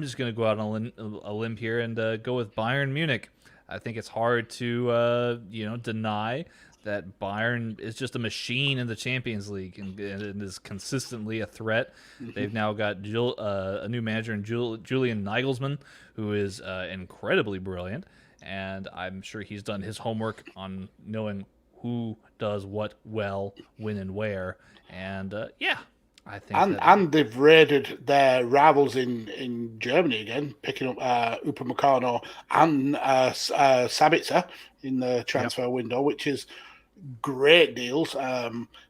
Speaker 1: just going to go out on a limb here and go with Bayern Munich. I think it's hard to deny that Bayern is just a machine in the Champions League and is consistently a threat. They've now got a new manager in Julian Nagelsmann, who is incredibly brilliant, and I'm sure he's done his homework on knowing who does what well, when, and where. And I think
Speaker 3: and they've raided their rivals in Germany again, picking up Upamecano and Sabitzer in the transfer window, which is great deals.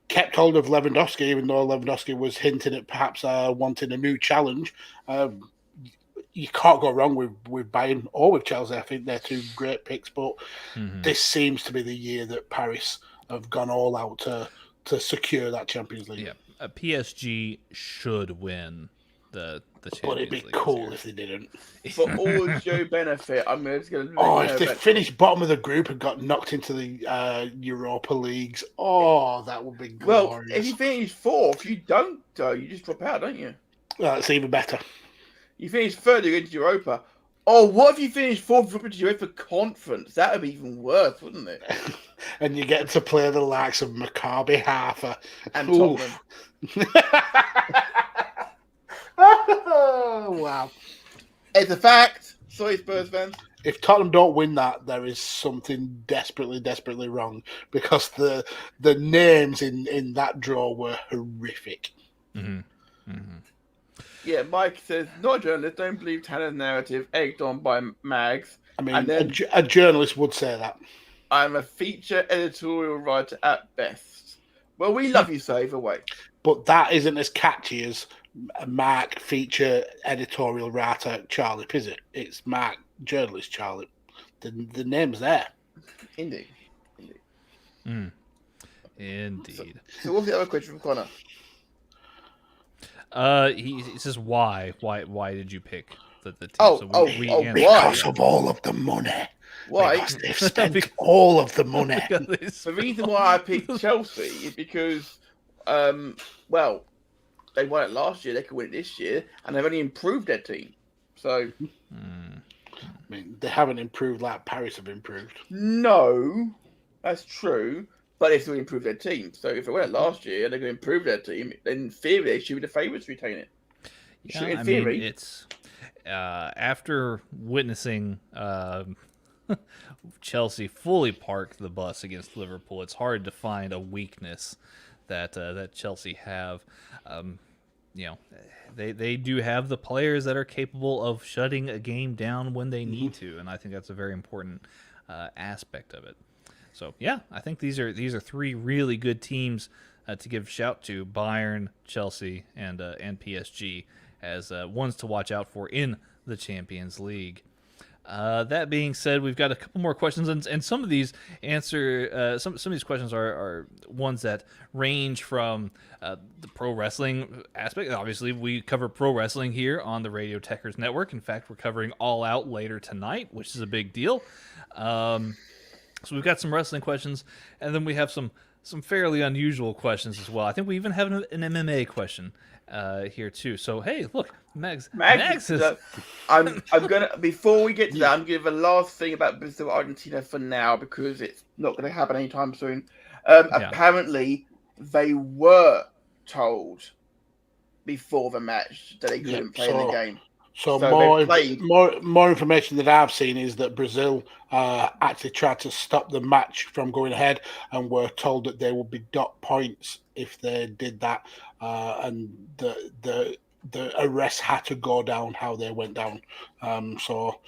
Speaker 3: Kept hold of Lewandowski, even though Lewandowski was hinting at perhaps wanting a new challenge. You can't go wrong with Bayern or with Chelsea. I think they're two great picks, but this seems to be the year that Paris have gone all out to secure that Champions League.
Speaker 1: Yeah. PSG should win the Champions
Speaker 3: But it'd be
Speaker 1: League
Speaker 3: cool if they didn't.
Speaker 2: For all Joe benefit, I'm just going to.
Speaker 3: Oh, if they finished bottom of the group and got knocked into the Europa Leagues, that would be glorious.
Speaker 2: Well, if you finish fourth, you don't. You just drop out, don't you?
Speaker 3: It's even better.
Speaker 2: You finish third, you go into Europa. Oh, what if you finish fourth, drop into Europa Conference? That would be even worse, wouldn't it?
Speaker 3: And you get to play the likes of Maccabi, Haifa,
Speaker 2: And Tottenham.
Speaker 3: Oh, wow.
Speaker 2: It's a fact. Sorry, Spurs fans.
Speaker 3: If Tottenham don't win that, there is something desperately, desperately wrong because the names in that draw were horrific.
Speaker 2: Yeah, Mike says, not a journalist, don't believe Tanner's narrative, egged on by Mags.
Speaker 3: I mean,
Speaker 2: And then,
Speaker 3: a journalist would say that.
Speaker 2: I'm a feature editorial writer at best. Well, we love you, so either way.
Speaker 3: But that isn't as catchy as Mark, feature editorial writer Charlie, is it? It's Mark, journalist Charlie. The name's there.
Speaker 2: Indeed.
Speaker 1: Indeed.
Speaker 2: So what's the other question from Connor?
Speaker 1: He says why did you pick the team?
Speaker 2: Why?
Speaker 3: Because of all of the money.
Speaker 2: Why?
Speaker 3: Because they've spent all of the money.
Speaker 2: The reason why I picked Chelsea is because, well, they won it last year, they could win it this year, and they've only improved their team. So,
Speaker 3: I mean, they haven't improved like Paris have improved.
Speaker 2: No, that's true. But they've still improved their team. So if they won it last year and they're going to improve their team, then in theory they should be the favourites to retain it.
Speaker 1: Yeah,
Speaker 2: in theory.
Speaker 1: I mean, it's after witnessing Chelsea fully park the bus against Liverpool, it's hard to find a weakness that Chelsea have. They do have the players that are capable of shutting a game down when they need to, and I think that's a very important aspect of it. So yeah, I think these are three really good teams to give shout to: Bayern, Chelsea, and PSG as ones to watch out for in the Champions League. That being said, we've got a couple more questions, and some of these some of these questions are ones that range from the pro wrestling aspect. Obviously, we cover pro wrestling here on the Radio Tekkers Network. In fact, we're covering All Out later tonight, which is a big deal. So we've got some wrestling questions, and then we have some fairly unusual questions as well. I think we even have an MMA question here too. So hey, look, Mags is...
Speaker 2: I'm gonna, before we get to that, I'm gonna give a last thing about Brazil Argentina for now, because it's not gonna happen anytime soon. Apparently they were told before the match that they couldn't play in the game.
Speaker 3: So more information that I've seen is that Brazil actually tried to stop the match from going ahead, and were told that they would be docked points if they did that, and the arrest had to go down how they went down. So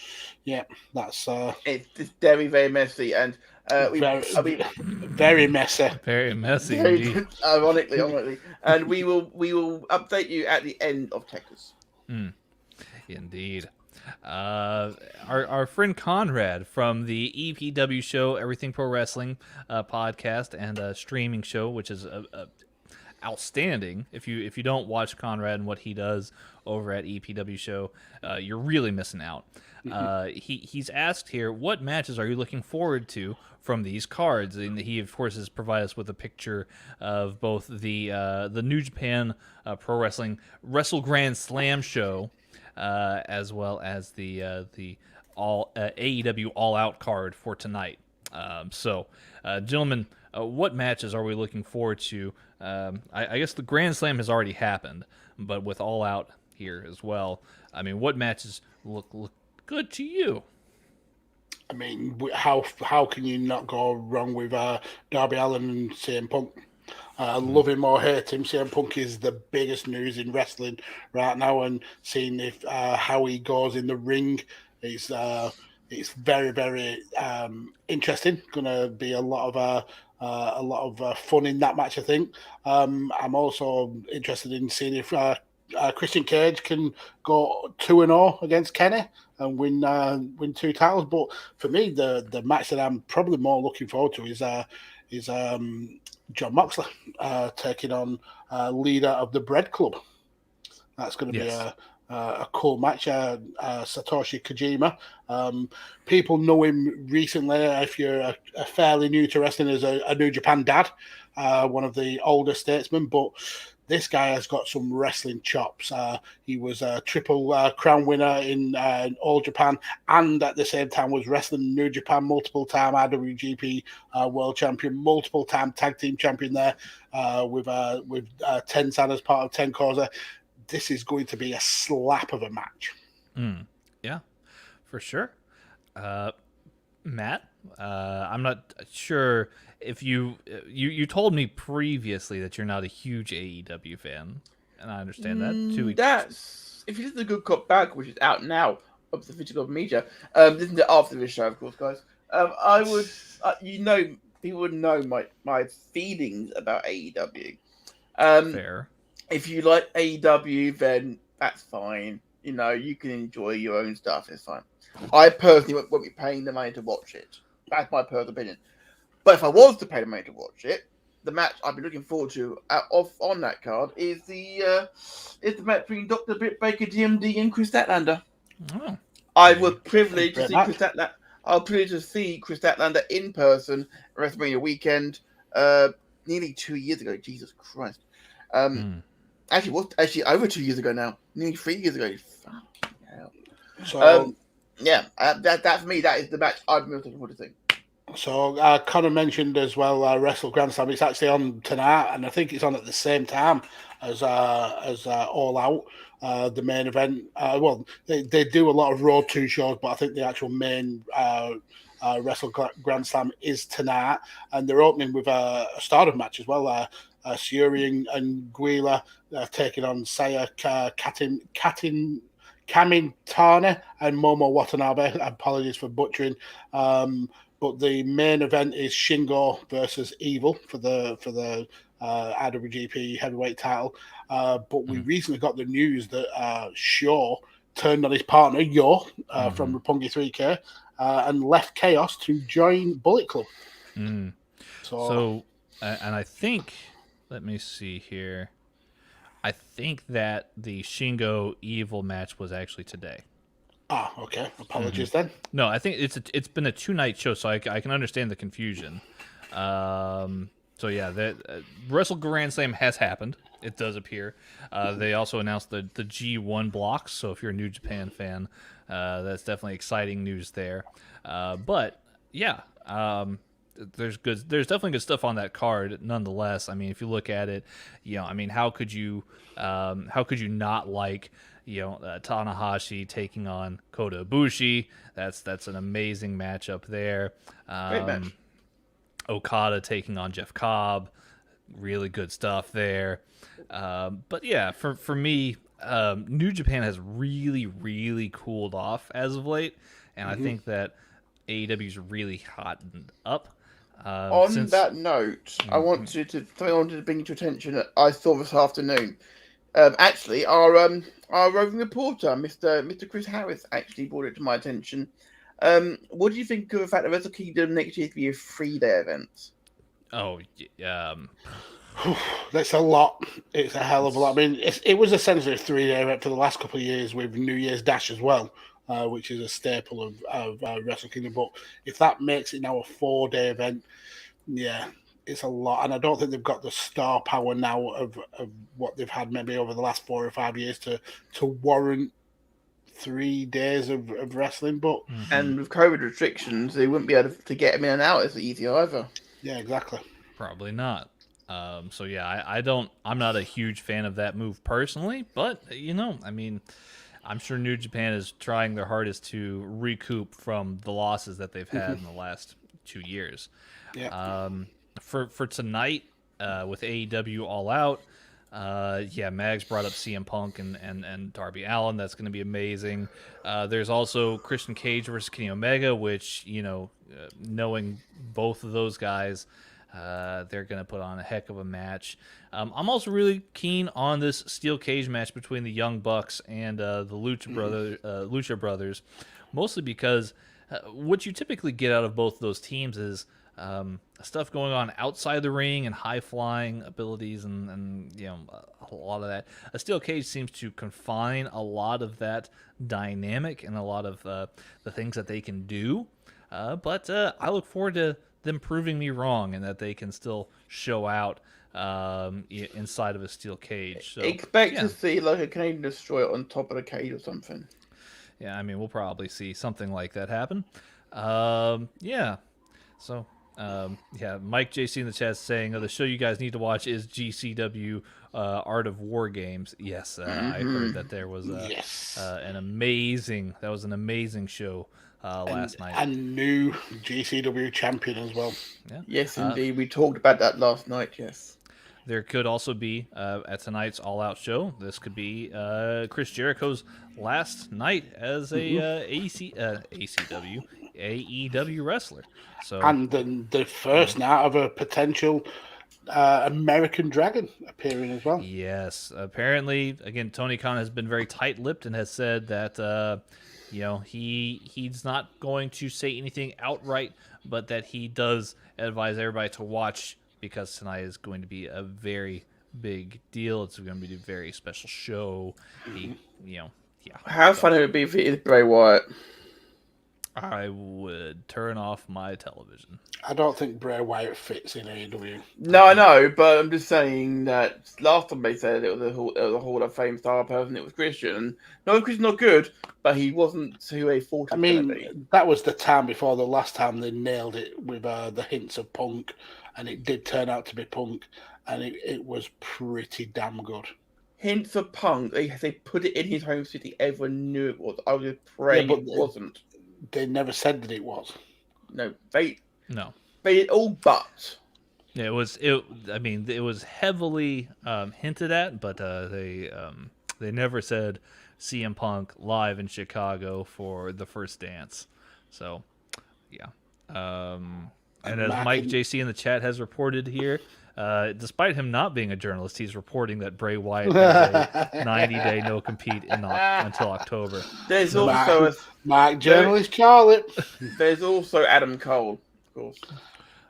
Speaker 3: yeah, that's
Speaker 2: it's very, very messy, and
Speaker 3: very messy,
Speaker 1: very messy indeed.
Speaker 2: Ironically, and we will update you at the end of Tekkers.
Speaker 1: Indeed. Our friend Conrad from the EPW show, Everything Pro Wrestling podcast and streaming show, which is outstanding. If you don't watch Conrad and what he does over at EPW show, you're really missing out. He's asked here, what matches are you looking forward to from these cards? And he of course has provided us with a picture of both the New Japan Pro Wrestling Wrestle Grand Slam show, as well as the AEW All Out card for tonight. So, gentlemen, what matches are we looking forward to? I guess the Grand Slam has already happened, but with All Out here as well, I mean, what matches look good to you?
Speaker 3: I mean, how can you not go wrong with Darby Allin and CM Punk? Love him or hate him, CM Punk is the biggest news in wrestling right now, and seeing if how he goes in the ring is it's very, very interesting. Going to be a lot of fun in that match, I think. I'm also interested in seeing if Christian Cage can go 2-0 against Kenny and win 2 titles. But for me, the match that I'm probably more looking forward to is John Moxley taking on leader of the Bread Club. That's going to be a cool match. Satoshi Kojima. People know him recently, if you're fairly new to wrestling, as a New Japan dad, one of the older statesmen, but this guy has got some wrestling chops. He was a triple crown winner in All Japan, and at the same time was wrestling New Japan, multiple-time IWGP World Champion, multiple-time Tag Team Champion there, with Tenzan as part of Tenkoza. This is going to be a slap of a match.
Speaker 1: Yeah, for sure. Matt, I'm not sure if you told me previously that you're not a huge AEW fan, and I understand that.
Speaker 2: That's, if you listen to Good Cop Bad Cop, which is out now, of the Physical Media, listen to after this show, of course, guys. I would, people would know my feelings about AEW.
Speaker 1: Fair.
Speaker 2: If you like AEW, then that's fine. You know, you can enjoy your own stuff. It's fine. I personally won't be paying the money to watch it. That's my personal opinion. But if I was to pay the money to watch it, the match I'd be looking forward to on that card is the match between Dr. Britt Baker, DMD, and Chris Statlander.
Speaker 1: Oh.
Speaker 2: I was privileged to see Chris Statlander. I was privileged to see Chris Statlander in person at WrestleMania weekend, nearly 2 years ago. Jesus Christ. Actually over 2 years ago now. Nearly 3 years ago. Fucking hell.
Speaker 3: So
Speaker 2: that for me, that is the match I've been looking forward to see.
Speaker 3: So Connor mentioned as well Wrestle Grand Slam. It's actually on tonight, and I think it's on at the same time as All Out, the main event. Well, they do a lot of Road 2 shows, but I think the actual main Wrestle Grand Slam is tonight, and they're opening with a Stardom match as well. Syuri and Guila taking on Saya Kamintani and Momo Watanabe. Apologies for butchering. But the main event is Shingo versus Evil for the IWGP Heavyweight title. But we recently got the news that Shaw turned on his partner, Yo, from Roppongi 3K, and left Chaos to join Bullet Club.
Speaker 1: So, and I think, let me see here. I think that the Shingo Evil match was actually today.
Speaker 3: Okay. Apologies then.
Speaker 1: No, I think it's been a 2-night show, so I can understand the confusion. So yeah, that Wrestle Grand Slam has happened. It does appear. They also announced the G1 blocks, so if you're a New Japan fan, that's definitely exciting news there. But yeah, there's definitely good stuff on that card. Nonetheless, I mean, if you look at it, I mean, how could you not like Tanahashi taking on Kota Ibushi? That's an amazing matchup there.
Speaker 2: Great match.
Speaker 1: Okada taking on Jeff Cobb, really good stuff there. But yeah, for me, New Japan has really, really cooled off as of late, and I think that AEW's really hottened up.
Speaker 2: On that note, I wanted to bring to attention that I saw this afternoon. Actually, our roving reporter, Mr. Chris Harris, actually brought it to my attention. What do you think of the fact that Wrestle Kingdom next year to be a 3-day event?
Speaker 1: Oh,
Speaker 3: That's a lot. It's a hell of a lot. I mean, it was essentially a 3-day event for the last couple of years with New Year's Dash as well, which is a staple of Wrestle Kingdom. But if that makes it now a 4-day event, yeah, it's a lot. And I don't think they've got the star power now of what they've had maybe over the last 4 or 5 years to warrant 3 days of wrestling. But
Speaker 2: and with COVID restrictions, they wouldn't be able to get them in and out as easy either.
Speaker 3: Yeah, exactly.
Speaker 1: Probably not. So yeah, I'm not a huge fan of that move personally, but I mean, I'm sure New Japan is trying their hardest to recoup from the losses that they've had in the last 2 years.
Speaker 3: Yeah.
Speaker 1: For tonight, with AEW All Out, Mags brought up CM Punk and Darby Allin. That's going to be amazing. There's also Christian Cage versus Kenny Omega, which, knowing both of those guys, they're going to put on a heck of a match. I'm also really keen on this steel cage match between the Young Bucks and the Lucha Brothers, mostly because what you typically get out of both of those teams is stuff going on outside the ring and high flying abilities and a lot of that. A steel cage seems to confine a lot of that dynamic and a lot of the things that they can do. But I look forward to them proving me wrong and that they can still show out inside of a steel cage. So,
Speaker 2: expect to see like a Canadian Destroyer on top of the cage or something.
Speaker 1: Yeah, I mean, we'll probably see something like that happen. So, Mike JC in the chat saying, the show you guys need to watch is GCW Art of War Games. Yes, I heard that there was an amazing show last night.
Speaker 3: And new GCW champion as well.
Speaker 1: Yeah.
Speaker 2: Yes, indeed. We talked about that last night, yes.
Speaker 1: There could also be, at tonight's All Out show, this could be Chris Jericho's last night as a AEW wrestler. So,
Speaker 3: and the first night of a potential American Dragon appearing as well.
Speaker 1: Yes. Apparently, again, Tony Khan has been very tight-lipped and has said that he's not going to say anything outright, but that he does advise everybody to watch because tonight is going to be a very big deal. It's going to be a very special show.
Speaker 2: How fun it would be if it is Bray Wyatt.
Speaker 1: I would turn off my television.
Speaker 3: I don't think Bray Wyatt fits in AEW.
Speaker 2: No, I know, but I'm just saying that last time they said it was a Hall of Fame star person, it was Christian. And no, Christian's not good, but he wasn't who they thought he was going to be.
Speaker 3: That was the time before the last time they nailed it with the hints of Punk, and it did turn out to be Punk, and it was pretty damn good.
Speaker 2: Hints of Punk, they put it in his home city, everyone knew it was. I was praying it wasn't.
Speaker 3: They never said that it was.
Speaker 2: No, they did all but.
Speaker 1: Yeah, it was. It was heavily hinted at, but they never said CM Punk live in Chicago for the first dance. So, yeah. And as Mike JC in the chat has reported here, Despite him not being a journalist, he's reporting that Bray Wyatt has a 90-day no compete until October.
Speaker 2: There's also
Speaker 3: Mark journalist Charlotte.
Speaker 2: There's also Adam Cole, of course.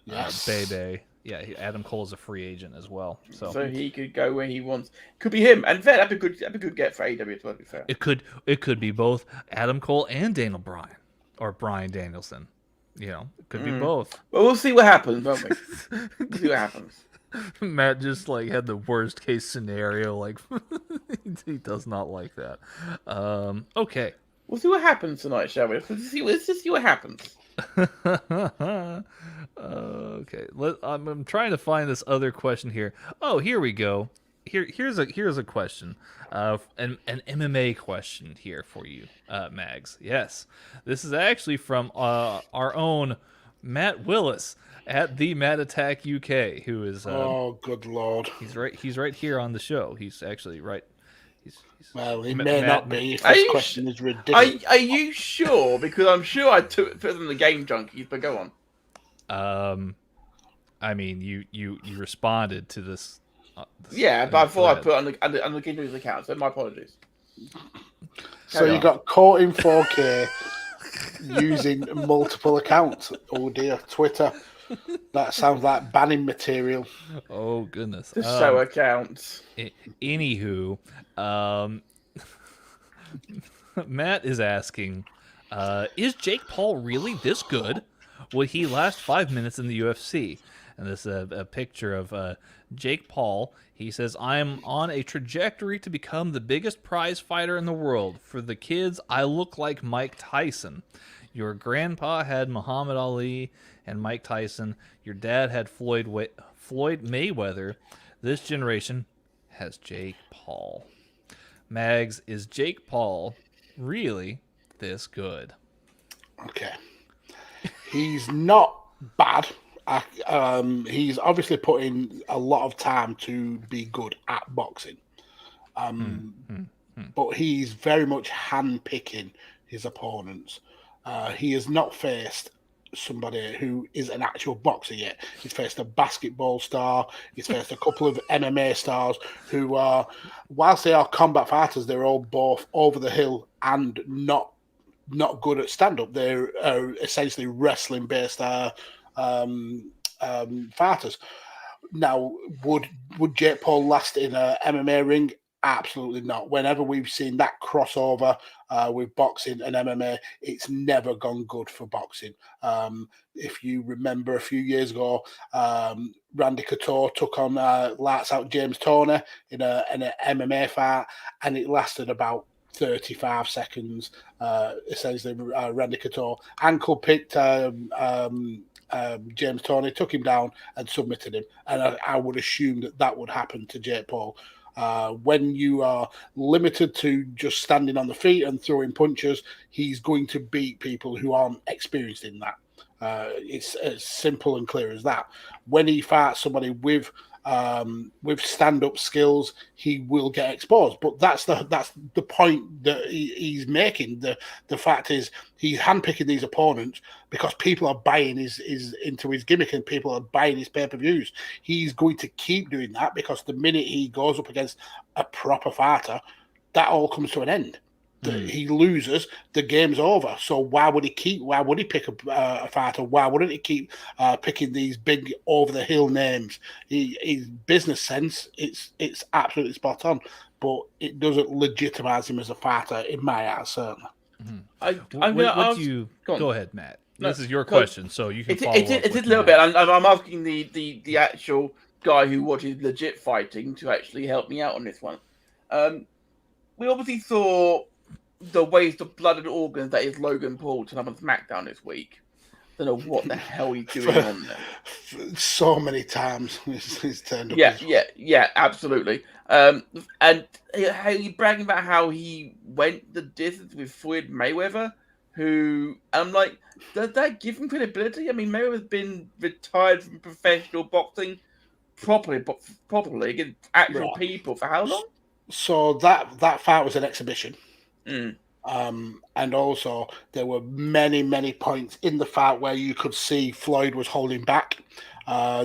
Speaker 3: Yes.
Speaker 1: Bebe. Yeah, Adam Cole is a free agent as well,
Speaker 2: so he could go where he wants. Could be him, and that'd be good get for AEW as well. To be fair,
Speaker 1: it could be both Adam Cole and Daniel Bryan or Bryan Danielson. You know, it could be both.
Speaker 2: Well, we'll see what happens, won't we? We'll see what happens.
Speaker 1: Matt just had the worst case scenario. He does not like that. Okay.
Speaker 2: We'll see what happens tonight, shall we? Let's just see what happens.
Speaker 1: Okay. I'm trying to find this other question here. Oh, here we go. Here's a question. An MMA question here for you, Mags. Yes, this is actually from our own Matt Willis at the Matt Attack UK, who is
Speaker 3: oh, good lord,
Speaker 1: he's right here on the show. He's actually right.
Speaker 3: Well, he may not be if this question is ridiculous.
Speaker 2: Are you sure? Because I'm sure I put them in the game junkies, but go
Speaker 1: on. I mean, you responded to this.
Speaker 2: Yeah, but I thought I put on the game junkies account, so my apologies.
Speaker 3: So you got caught in 4K using multiple accounts. Oh dear, Twitter. That sounds like banning material.
Speaker 1: Oh goodness.
Speaker 2: The show accounts.
Speaker 1: Anywho, Matt is asking, is Jake Paul really this good? Would he last 5 minutes in the UFC? And this is a picture of Jake Paul. He says, I'm on a trajectory to become the biggest prize fighter in the world. For the kids, I look like Mike Tyson. Your grandpa had Muhammad Ali and Mike Tyson. Your dad had Floyd Mayweather. This generation has Jake Paul. Mags, is Jake Paul really this good?
Speaker 3: Okay. He's not bad. He's obviously put in a lot of time to be good at boxing. But he's very much hand-picking his opponents. He has not faced somebody who is an actual boxer yet. He's faced a basketball star. He's faced a couple of MMA stars who are, whilst they are combat fighters, they're all both over the hill and not good at stand-up. They're essentially wrestling-based fighters. Now, would Jake Paul last in a MMA ring? Absolutely not. Whenever we've seen that crossover with boxing and MMA, it's never gone good for boxing. If you remember a few years ago, Randy Couture took on Lights Out James Toney in an MMA fight, and it lasted about 35 seconds. Essentially, Randy Couture ankle picked James Toney, took him down and submitted him. And I would assume that would happen to Jake Paul. When you are limited to just standing on the feet and throwing punches, he's going to beat people who aren't experienced in that. It's as simple and clear as that. When he fights somebody with stand-up skills, he will get exposed. But that's the point that he's making. The fact is, he's handpicking these opponents because people are buying his into his gimmick and people are buying his pay-per-views. He's going to keep doing that because the minute he goes up against a proper fighter, that all comes to an end. He loses, the game's over. So why would he pick a fighter? Why wouldn't he keep picking these big over the hill names? His business sense, it's absolutely spot on, but it doesn't legitimize him as a fighter in my eyes, certainly.
Speaker 1: Go ahead, Matt. This is your question, so you can follow up.
Speaker 2: It's a little bit. I'm asking the actual guy who watches legit fighting to actually help me out on this one. We obviously saw the waste of blood and organs that is Logan Paul to on SmackDown this week. Don't know what the hell he's doing on there.
Speaker 3: So many times he's turned up.
Speaker 2: Yeah, absolutely. And how he bragging about how he went the distance with Floyd Mayweather, who I'm like, does that give him credibility? I mean, Mayweather's been retired from professional boxing properly against actual people for how long?
Speaker 3: So that fight was an exhibition. And also there were many points in the fight where you could see Floyd was holding back.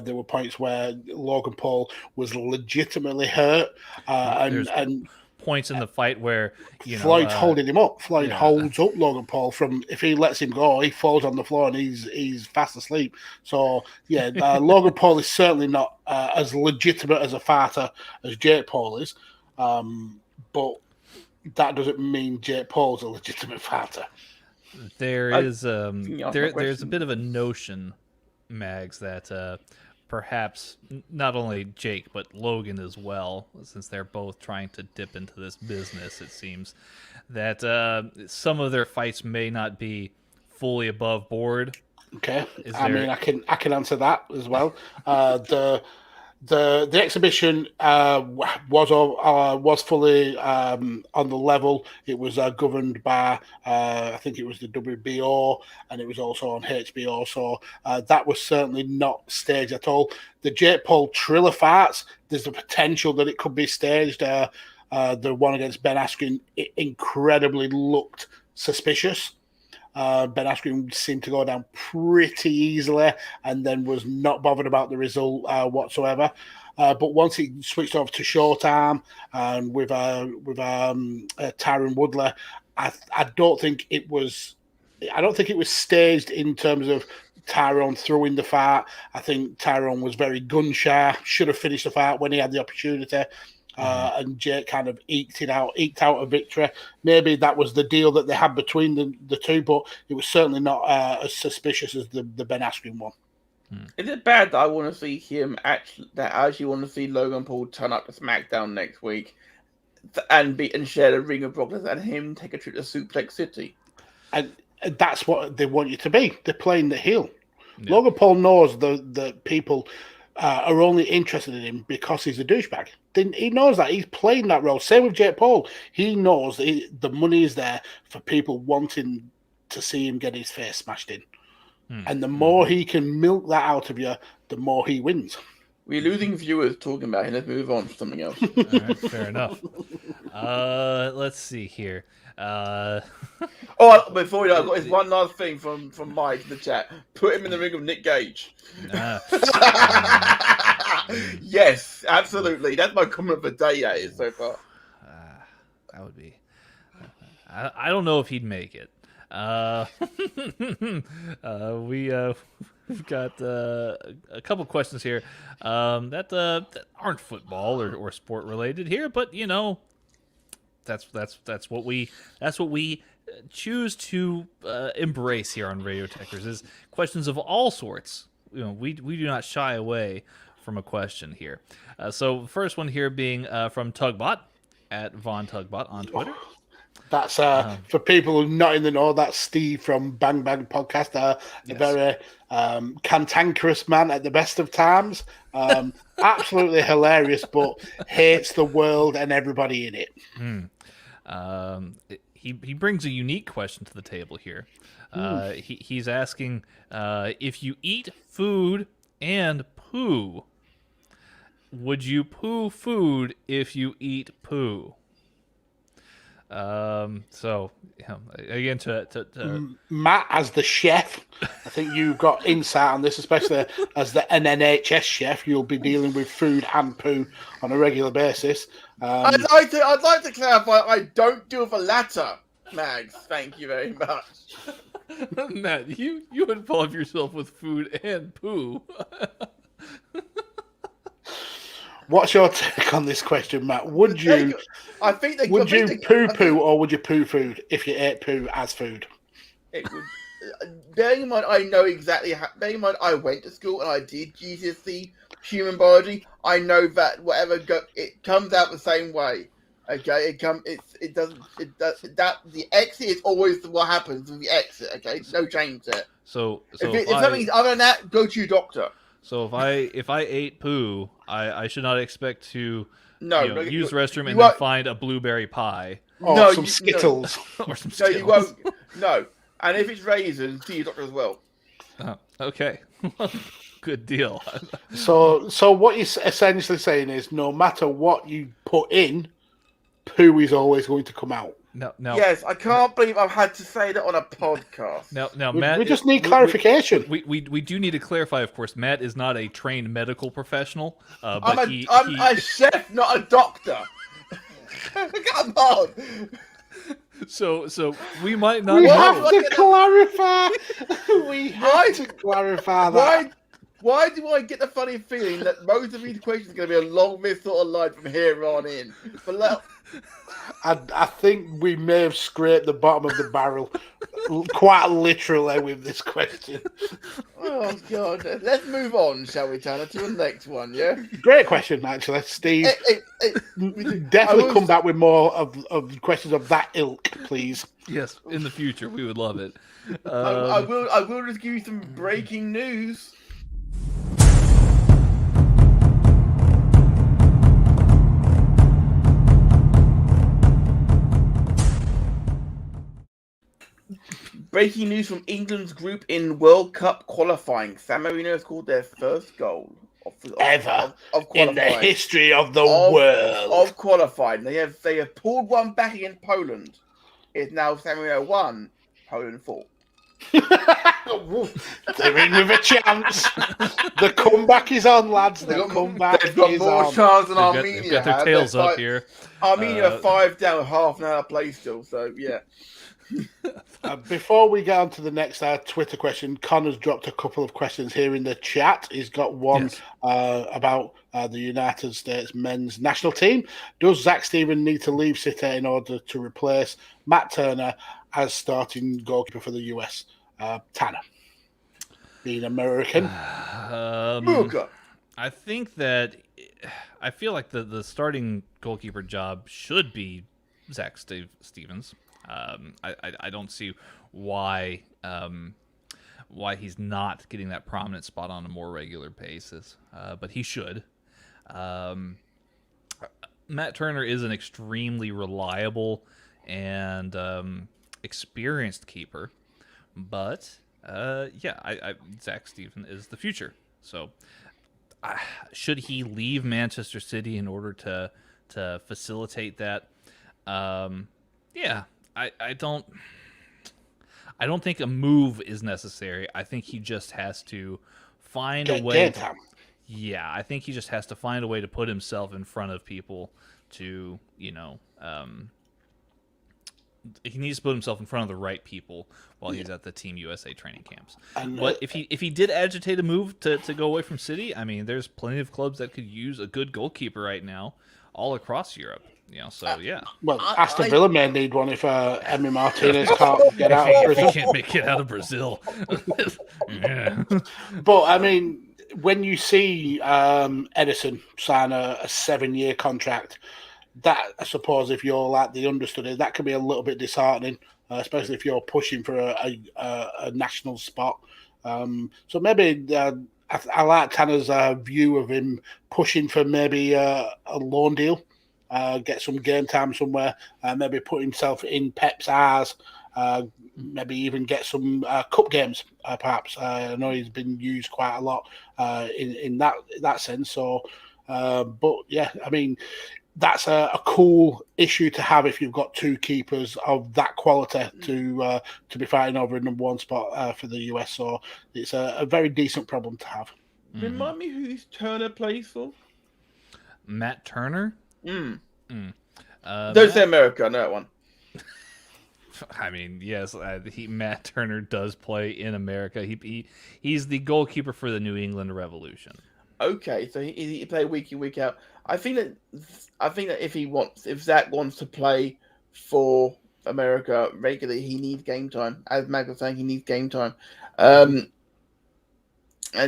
Speaker 3: There were points where Logan Paul was legitimately hurt, and
Speaker 1: points in the fight where
Speaker 3: Floyd's holding him up. Floyd
Speaker 1: yeah.
Speaker 3: holds up Logan Paul from, if he lets him go, he falls on the floor and he's fast asleep. So yeah, Logan Paul is certainly not as legitimate as a fighter as Jake Paul is, but that doesn't mean Jake Paul's a legitimate fighter.
Speaker 1: There's a bit of a notion, Mags, that perhaps not only Jake but Logan as well, since they're both trying to dip into this business, it seems that some of their fights may not be fully above board.
Speaker 3: Okay, I can answer that as well. The exhibition was fully on the level. It was governed by I think it was the WBO, and it was also on HBO. So that was certainly not staged at all. The Jake Paul Triller fights, there's the potential that it could be staged. The one against Ben Askren, it incredibly looked suspicious. Ben Askren seemed to go down pretty easily and then was not bothered about the result whatsoever. But once he switched over to short arm and with Tyron Woodley, I don't think it was staged in terms of Tyrone throwing the fight. I think Tyrone was very gun shy, should have finished the fight when he had the opportunity. And Jake kind of eked out a victory. Maybe that was the deal that they had between the two, but it was certainly not as suspicious as the Ben Askren one.
Speaker 2: Is it bad that I want to see him actually want to see Logan Paul turn up to SmackDown next week and share the ring of Brock Lesnar and him take a trip to Suplex City?
Speaker 3: And that's what they want you to be. They're playing the heel.
Speaker 1: Yeah.
Speaker 3: Logan Paul knows the people are only interested in him because he's a douchebag. He knows that. He's playing that role. Same with Jake Paul. He knows that the money is there for people wanting to see him get his face smashed in. And the more he can milk that out of you, the more he wins.
Speaker 2: We're losing viewers talking about him. Let's move on to something else.
Speaker 1: All right, fair enough. Let's see here.
Speaker 2: Oh, before we go, I've got this one last thing from Mike in the chat. Put him in the ring of Nick Gage. Yes, absolutely. That's my comment of the day, that is, so far.
Speaker 1: That would be... I don't know if he'd make it. We've got a couple questions here that aren't football or sport related here, but that's what we choose to embrace here on Radio Tekkers, is questions of all sorts. We do not shy away from a question here. So first one here being from Tugbot at Von Tugbot on Twitter.
Speaker 3: That's for people who are not in the know, that's Steve from Bang Bang Podcast, a very cantankerous man at the best of times. Absolutely hilarious, but hates the world and everybody in it.
Speaker 1: He brings a unique question to the table here. He's asking if you eat food and poo, would you poo food if you eat poo? So again, to
Speaker 3: Matt, as the chef, I think you've got insight on this, especially as an NHS chef. You'll be dealing with food and poo on a regular basis.
Speaker 2: I'd like to clarify, I don't do the latter, Mags. Thank you very much.
Speaker 1: Matt, you involve yourself with food and poo.
Speaker 3: What's your take on this question, Matt? Would you poo or would you poo food if you ate poo as food?
Speaker 2: It would. Bearing in mind, I know exactly how. Bearing in mind, I went to school and I did GCSE human biology. I know that it comes out the same way. Okay, the exit is always what happens with the exit. Okay, no change there.
Speaker 1: So
Speaker 2: if something's other than that, go to your doctor.
Speaker 1: So if I ate poo, I should not expect to use the restroom and then find a blueberry pie.
Speaker 3: Or some Skittles.
Speaker 1: Or some Skittles.
Speaker 2: No, you won't. No. And if it's raisins, see your doctor as well.
Speaker 1: Oh, okay. Good deal.
Speaker 3: So what you're essentially saying is no matter what you put in, poo is always going to come out.
Speaker 1: Now,
Speaker 2: Yes, I can't believe I've had to say that on a podcast.
Speaker 1: now,
Speaker 3: We
Speaker 1: Matt.
Speaker 3: just need clarification.
Speaker 1: We do need to clarify, of course. Matt is not a trained medical professional, but
Speaker 2: I'm a chef, not a doctor. Come on.
Speaker 1: So we might not
Speaker 3: We
Speaker 1: know.
Speaker 3: have to clarify. We have to clarify that.
Speaker 2: Why do I get the funny feeling that most of these questions are going to be a long miss sort of line from here on in? But
Speaker 3: I think we may have scraped the bottom of the barrel, quite literally, with this question.
Speaker 2: oh god, let's move on, shall we, Tanner, to the next one? Yeah.
Speaker 3: Great question, actually, Steve. Definitely come back with more of questions of that ilk, please.
Speaker 1: Yes, in the future we would love it.
Speaker 2: I will just give you some breaking news. Breaking news from England's group in World Cup qualifying. San Marino has scored their first goal of
Speaker 3: in the history of the world
Speaker 2: of qualifying. They have pulled one back against Poland. It's now San Marino 1, Poland 4.
Speaker 3: They're in with a chance. The comeback is on, lads. The comeback
Speaker 2: They've got
Speaker 3: is
Speaker 2: more
Speaker 3: on.
Speaker 2: chance than Armenia.
Speaker 1: They've got their tails up here.
Speaker 2: Armenia are 5 down, half an hour play still. So yeah.
Speaker 3: Before we get on to the next Twitter question, Connor's dropped a couple of questions here in the chat. He's got one about the United States men's national team. Does Zach Steven need to leave City in order to replace Matt Turner as starting goalkeeper for the US? Tanner, being American.
Speaker 1: I think that I feel like the starting goalkeeper job should be Zach Stevens. I don't see why he's not getting that prominent spot on a more regular basis, but he should. Matt Turner is an extremely reliable and experienced keeper, but Zach Steven is the future. So should he leave Manchester City in order to facilitate that? I don't think a move is necessary. I think he just has to find a way. Yeah, I think he just has to find a way to put himself in front of people to, he needs to put himself in front of the right people while he's at the Team USA training camps. But if he did agitate a move to go away from City, I mean, there's plenty of clubs that could use a good goalkeeper right now all across Europe.
Speaker 3: Well, Aston Villa may need one if Emi Martinez can't get out of prison.
Speaker 1: He can't make it out of Brazil. Yeah.
Speaker 3: But, I mean, when you see Edison sign a 7-year contract, that, I suppose, if you're like the understudy, that can be a little bit disheartening, especially if you're pushing for a national spot. So maybe I like Tanner's view of him pushing for maybe a loan deal. Get some game time somewhere, maybe put himself in Pep's eyes, maybe even get some cup games, perhaps. I know he's been used quite a lot in that sense. So, but yeah, I mean, that's a cool issue to have if you've got two keepers of that quality to be fighting over a number one spot for the US. So it's a very decent problem to have.
Speaker 2: Remind me who this Turner plays for?
Speaker 1: Matt Turner?
Speaker 2: Don't say America, I know that one.
Speaker 1: I mean, yes, Matt Turner does play in America. He's the goalkeeper for the New England Revolution.
Speaker 2: Okay, so he play week in, week out. I think that if Zach wants to play for America regularly, he needs game time. As Mag was saying, he needs game time. And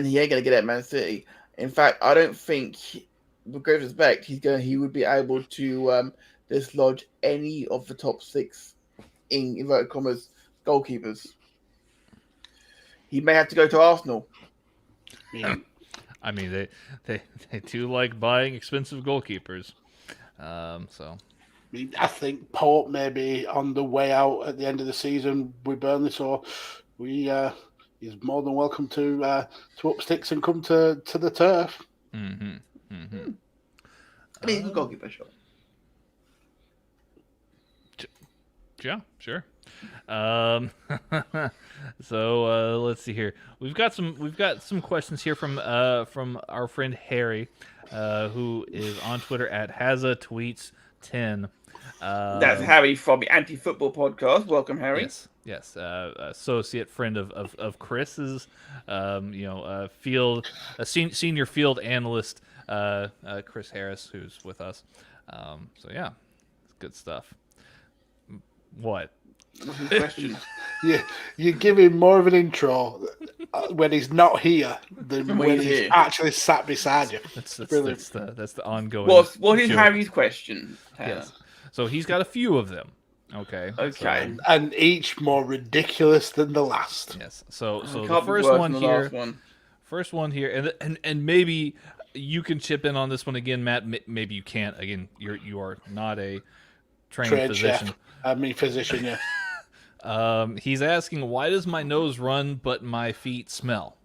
Speaker 2: he ain't gonna get it at Man City. In fact, I don't think, with great respect, he would be able to dislodge any of the top 6 in inverted commas goalkeepers. He may have to go to Arsenal.
Speaker 3: Yeah.
Speaker 1: I mean, they do like buying expensive goalkeepers. So
Speaker 3: I think Pope may be on the way out at the end of the season with Burnley, so he's more than welcome to up sticks and come to the turf.
Speaker 1: Mm-hmm. Mm-hmm.
Speaker 2: I mean, he's a goalkeeper, sure.
Speaker 1: Yeah, sure. Um, so let's see here. We've got some questions here from our friend Harry, who is on Twitter at HazaTweets10.
Speaker 2: That's Harry from the Anti-Football Podcast. Welcome, Harry.
Speaker 1: Yes. Associate friend of Chris's, senior field analyst, Chris Harris, who's with us. So yeah, it's good stuff. What?
Speaker 2: Question.
Speaker 3: You give him more of an intro when he's not here than when he's
Speaker 2: here.
Speaker 3: actually sat beside you.
Speaker 1: That's the ongoing.
Speaker 2: What is
Speaker 1: joke.
Speaker 2: Harry's question?
Speaker 1: Yes. So he's got a few of them. Okay.
Speaker 2: Okay.
Speaker 3: And each more ridiculous than the last.
Speaker 1: Yes. So
Speaker 2: Can't
Speaker 1: the
Speaker 2: be
Speaker 1: first
Speaker 2: worse
Speaker 1: one
Speaker 2: than the
Speaker 1: here.
Speaker 2: last one.
Speaker 1: First one here, and maybe you can chip in on this one again, Matt. Maybe you can't. Again, you are not a trained physician.
Speaker 3: Chef. Physician, yeah.
Speaker 1: He's asking, why does my nose run but my feet smell?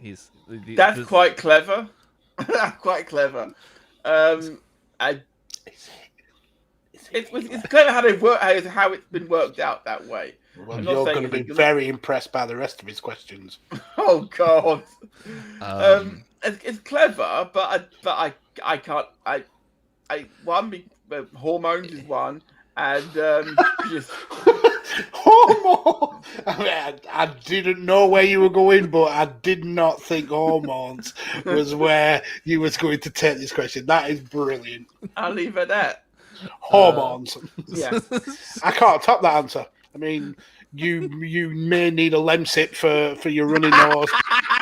Speaker 2: That's quite clever. Quite clever. It's clever how they work, how it's been worked out that way.
Speaker 3: Well, you're going to be very impressed by the rest of his questions.
Speaker 2: Oh God. It's clever, but I can't. Hormones is one, and just
Speaker 3: hormones. I didn't know where you were going, but I did not think hormones was where you was going to take this question. That is brilliant.
Speaker 2: I'll leave it at that.
Speaker 3: Hormones.
Speaker 2: Yeah.
Speaker 3: I can't top that answer. I mean, you may need a Lemsip for your running nose,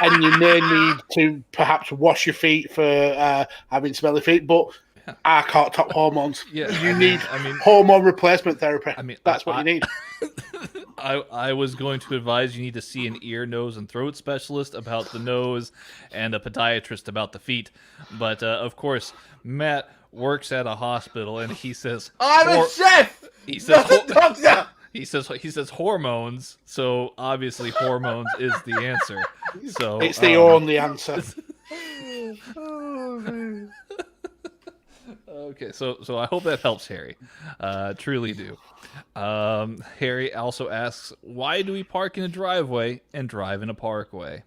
Speaker 3: and you may need to perhaps wash your feet for having smelly feet, but I can't top hormones.
Speaker 1: Yeah,
Speaker 3: you need hormone replacement therapy. That's what you need.
Speaker 1: I was going to advise you need to see an ear, nose, and throat specialist about the nose and a podiatrist about the feet. But, of course, Matt works at a hospital, and he says...
Speaker 2: I'm a chef!
Speaker 1: He says...
Speaker 2: Not a doctor!
Speaker 1: He says hormones, so obviously hormones is the answer. So
Speaker 3: it's the only answer.
Speaker 1: Okay, so I hope that helps, Harry. Truly do. Harry also asks, why do we park in a driveway and drive in a parkway?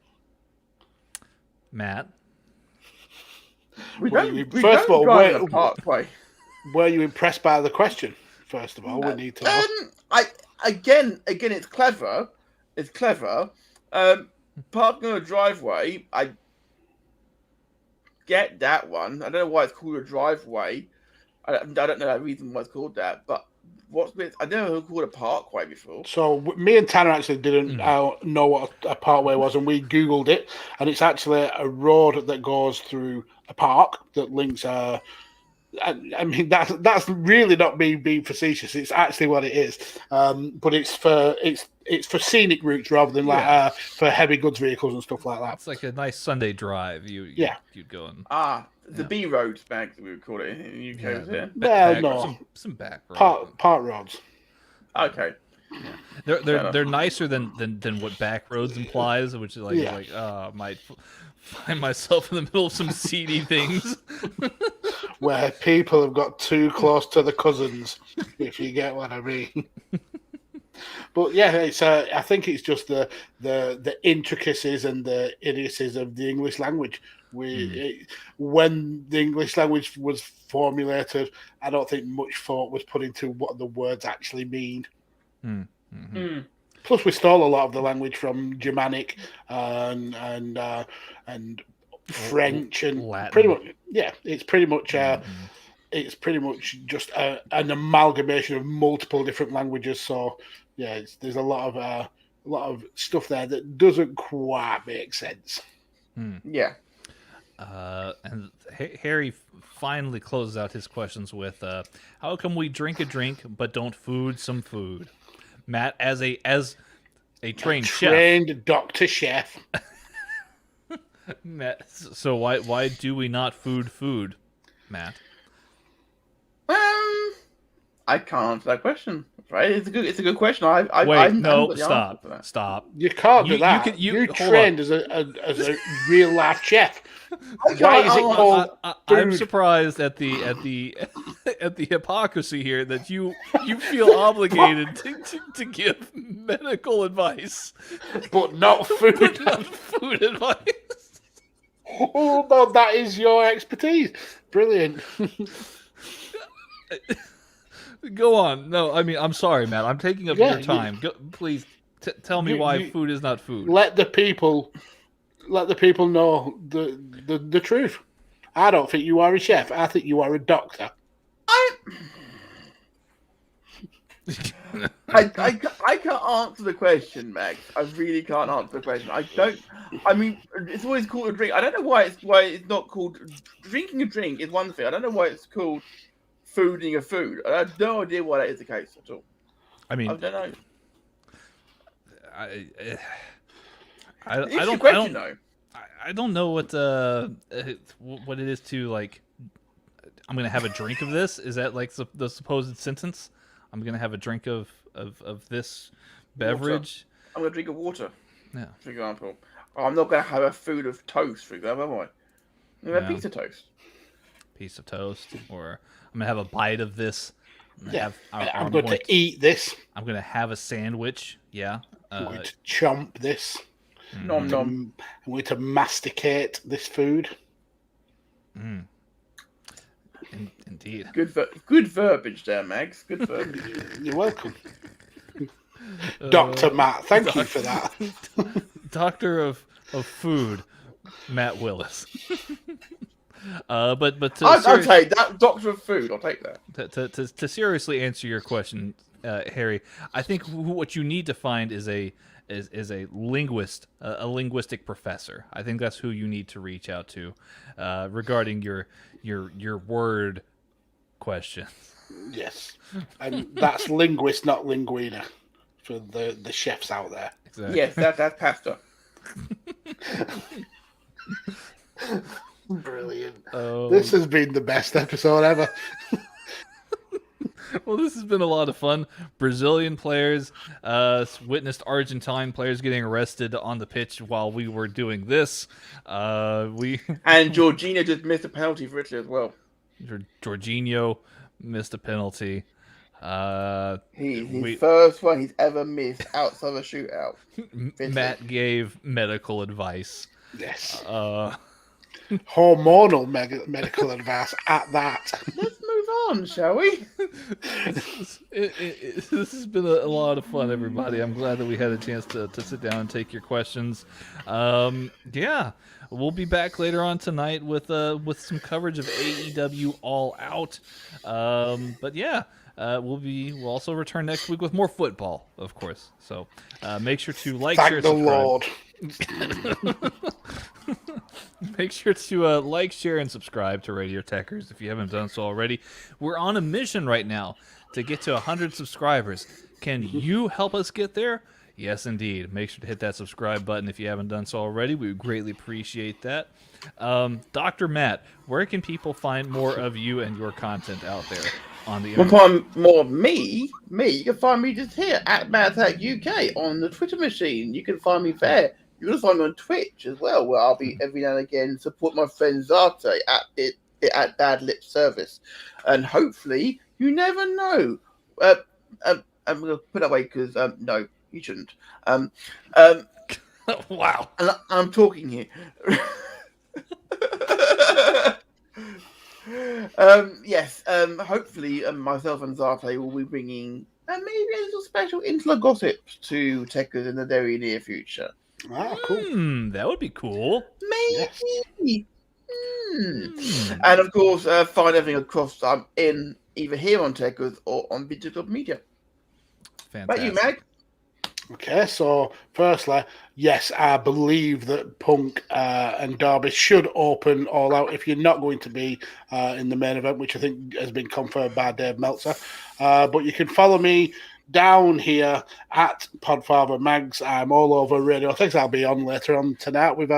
Speaker 1: Matt?
Speaker 3: First of all, were you impressed by the question? First of all, we need to know.
Speaker 2: Again, it's clever. It's clever. Parking on a driveway, I get that one. I don't know why it's called a driveway. I don't know that reason why it's called that. But I never heard called a parkway before.
Speaker 3: So me and Tanner actually didn't know what a parkway was, and we Googled it, and it's actually a road that goes through a park that links. I mean, that's really not me being facetious. It's actually what it is. But it's for scenic routes rather than for heavy goods vehicles and stuff like that.
Speaker 1: It's like a nice Sunday drive. You'd go and
Speaker 2: the B roads back we would call it in the UK. Was it?
Speaker 3: No,
Speaker 1: some back roads.
Speaker 3: Park roads.
Speaker 2: Okay.
Speaker 1: Yeah. They're nicer than what back roads implies, which is like I might find myself in the middle of some seedy things.
Speaker 3: Where people have got too close to the cousins, if you get what I mean. But yeah, it's I think it's just the intricacies and the idiocies of the English language. When the English language was formulated, I don't think much thought was put into what the words actually mean.
Speaker 1: Mm-hmm.
Speaker 3: Plus, we stole a lot of the language from Germanic and French and
Speaker 1: Latin.
Speaker 3: Pretty much, it's pretty much just an amalgamation of multiple different languages. So yeah, there's a lot of stuff there that doesn't quite make sense.
Speaker 2: Yeah.
Speaker 1: And Harry finally closes out his questions with, "How come we drink a drink but don't food some food?" Matt, as a trained
Speaker 3: doctor chef.
Speaker 1: Matt, so why do we not food, Matt?
Speaker 2: I can't answer that question. Right? It's a good question.
Speaker 1: Stop.
Speaker 3: You can't do that. You trained as a real life chef. Why is it called
Speaker 1: I'm
Speaker 3: food?
Speaker 1: surprised at the at the hypocrisy here that you feel obligated to give medical advice,
Speaker 3: But not food.
Speaker 1: but not food advice.
Speaker 3: Oh, no, that is your expertise. Brilliant.
Speaker 1: Go on. No, I mean, I'm sorry, Matt. I'm taking up your time. Please tell me why food is not food.
Speaker 3: Let the people know the truth. I don't think you are a chef. I think you are a doctor.
Speaker 2: I can't answer the question, Max. I really can't answer the question. I mean, it's always called a drink. I don't know why it's not called drinking a drink is one thing. I don't know why it's called fooding a food. I have no idea why that is the case at all.
Speaker 1: I mean,
Speaker 2: I don't know.
Speaker 1: I don't know what it is to like. I'm gonna have a drink of this. Is that like the supposed sentence? I'm gonna have a drink of this beverage.
Speaker 2: Water. I'm gonna drink a water.
Speaker 1: Yeah.
Speaker 2: For example, I'm not gonna have a food of toast. For example, am I? I'm gonna have a piece of toast.
Speaker 1: Piece of toast, or I'm gonna have a bite of this.
Speaker 3: I'm going to eat this.
Speaker 1: I'm gonna have a sandwich. Yeah.
Speaker 3: I'm going to chomp this.
Speaker 2: Nom nom.
Speaker 3: I'm going to masticate this food.
Speaker 1: Indeed.
Speaker 2: Good verbiage there, Max. Good verbiage.
Speaker 3: You're welcome. Dr. Matt, thank you for that.
Speaker 1: Doctor of food, Matt Willis. But
Speaker 2: I'll take that. Doctor of food. I'll take that.
Speaker 1: To seriously answer your question, Harry, I think what you need to find is a linguist, a linguistic professor. I think that's who you need to reach out to regarding your word question.
Speaker 3: Yes, and that's linguist, not linguina, for the chefs out there.
Speaker 2: Exactly. Yes, that's pasta.
Speaker 3: Brilliant. This has been the best episode ever.
Speaker 1: Well, this has been a lot of fun. Brazilian players witnessed Argentine players getting arrested on the pitch while we were doing this. And
Speaker 2: Jorginho just missed a penalty for Italy as well.
Speaker 1: Jorginho missed a penalty.
Speaker 2: His first one he's ever missed outside of a shootout.
Speaker 1: Matt gave medical advice.
Speaker 3: Yes. Hormonal medical advice at that.
Speaker 2: Let's move on, shall we?
Speaker 1: This has been a lot of fun, everybody. I'm glad that we had a chance to sit down and take your questions. Yeah, we'll be back later on tonight with some coverage of AEW All Out. But yeah. We'll also return next week with more football, of course. So make sure to like, share, subscribe. Make sure to like, share, and subscribe to Radio Tekkers if you haven't done so already. We're on a mission right now to get to 100 subscribers. Can you help us get there? Yes, indeed. Make sure to hit that subscribe button if you haven't done so already. We would greatly appreciate that. Dr. Matt, where can people find more of you and your content out there on the internet?
Speaker 2: Find more of me, you can find me just here at MadTech UK on the Twitter machine. You can find me there. You can find me on Twitch as well, where I'll be every now and again support my friend Zarte at Bad Lip Service. And hopefully, you never know. I'm going to put it away because, no, you shouldn't.
Speaker 1: Wow.
Speaker 2: I'm talking here. Yes, hopefully myself and Zarte will be bringing maybe a little special Insular Gossip to Tekkers in the very near future.
Speaker 3: Wow, cool.
Speaker 1: That would be cool.
Speaker 2: Maybe. Yes. And of course, find everything across in either here on Tekkers or on digital media.
Speaker 1: Fantastic.
Speaker 2: About you, Mag?
Speaker 3: Okay, so firstly, yes, I believe that Punk and Darby should open All Out if you're not going to be in the main event, which I think has been confirmed by Dave Meltzer. But you can follow me down here at Podfather Mags. I'm all over Radio Tekkers. I'll be on later on tonight with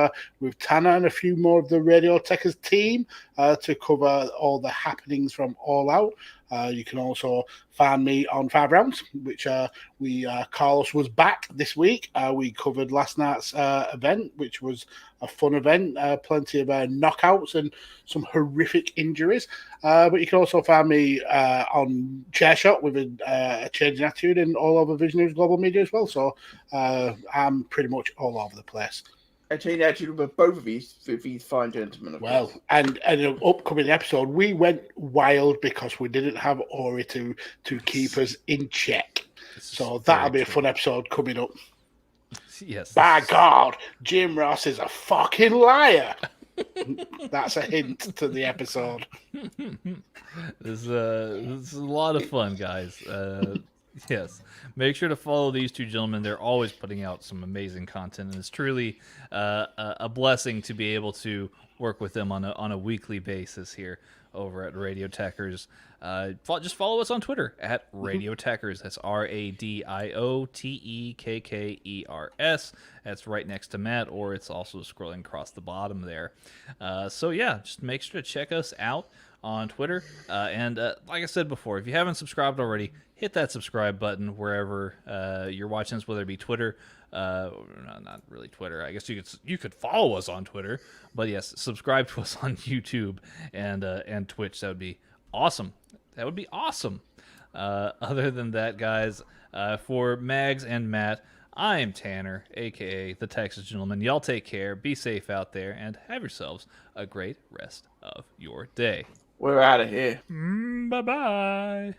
Speaker 3: Tanner and a few more of the Radio Tekkers team to cover all the happenings from All Out. You can also find me on 5 Rounds, which Carlos was back this week. We covered last night's event, which was a fun event, plenty of knockouts and some horrific injuries. But you can also find me on Chairshot with a change in attitude and all over Vision News Global Media as well. So I'm pretty much all over the place.
Speaker 2: A change in attitude with both of these fine gentlemen.
Speaker 3: Well, and an upcoming episode, we went wild because we didn't have Ori to keep us in check. So that'll be a fun episode coming up.
Speaker 1: Yes.
Speaker 3: By God, Jim Ross is a fucking liar. That's a hint to the episode.
Speaker 1: This is a lot of fun, guys. Yes. Make sure to follow these two gentlemen. They're always putting out some amazing content, and it's truly a blessing to be able to work with them on a weekly basis here over at Radio Tekkers. Just follow us on Twitter at Radio Tekkers. That's RADIOTEKKERS. That's right next to Matt, or it's also scrolling across the bottom there. So yeah, just make sure to check us out on Twitter. And like I said before, if you haven't subscribed already, hit that subscribe button wherever you're watching us, whether it be Twitter. Not really Twitter. I guess you could follow us on Twitter, but yes, subscribe to us on YouTube and Twitch. That would be awesome. Other than that, guys, for Mags and Matt, I'm Tanner, aka the Texas Gentleman. Y'all take care, be safe out there, and have yourselves a great rest of your day.
Speaker 2: We're out of here.
Speaker 1: Bye bye.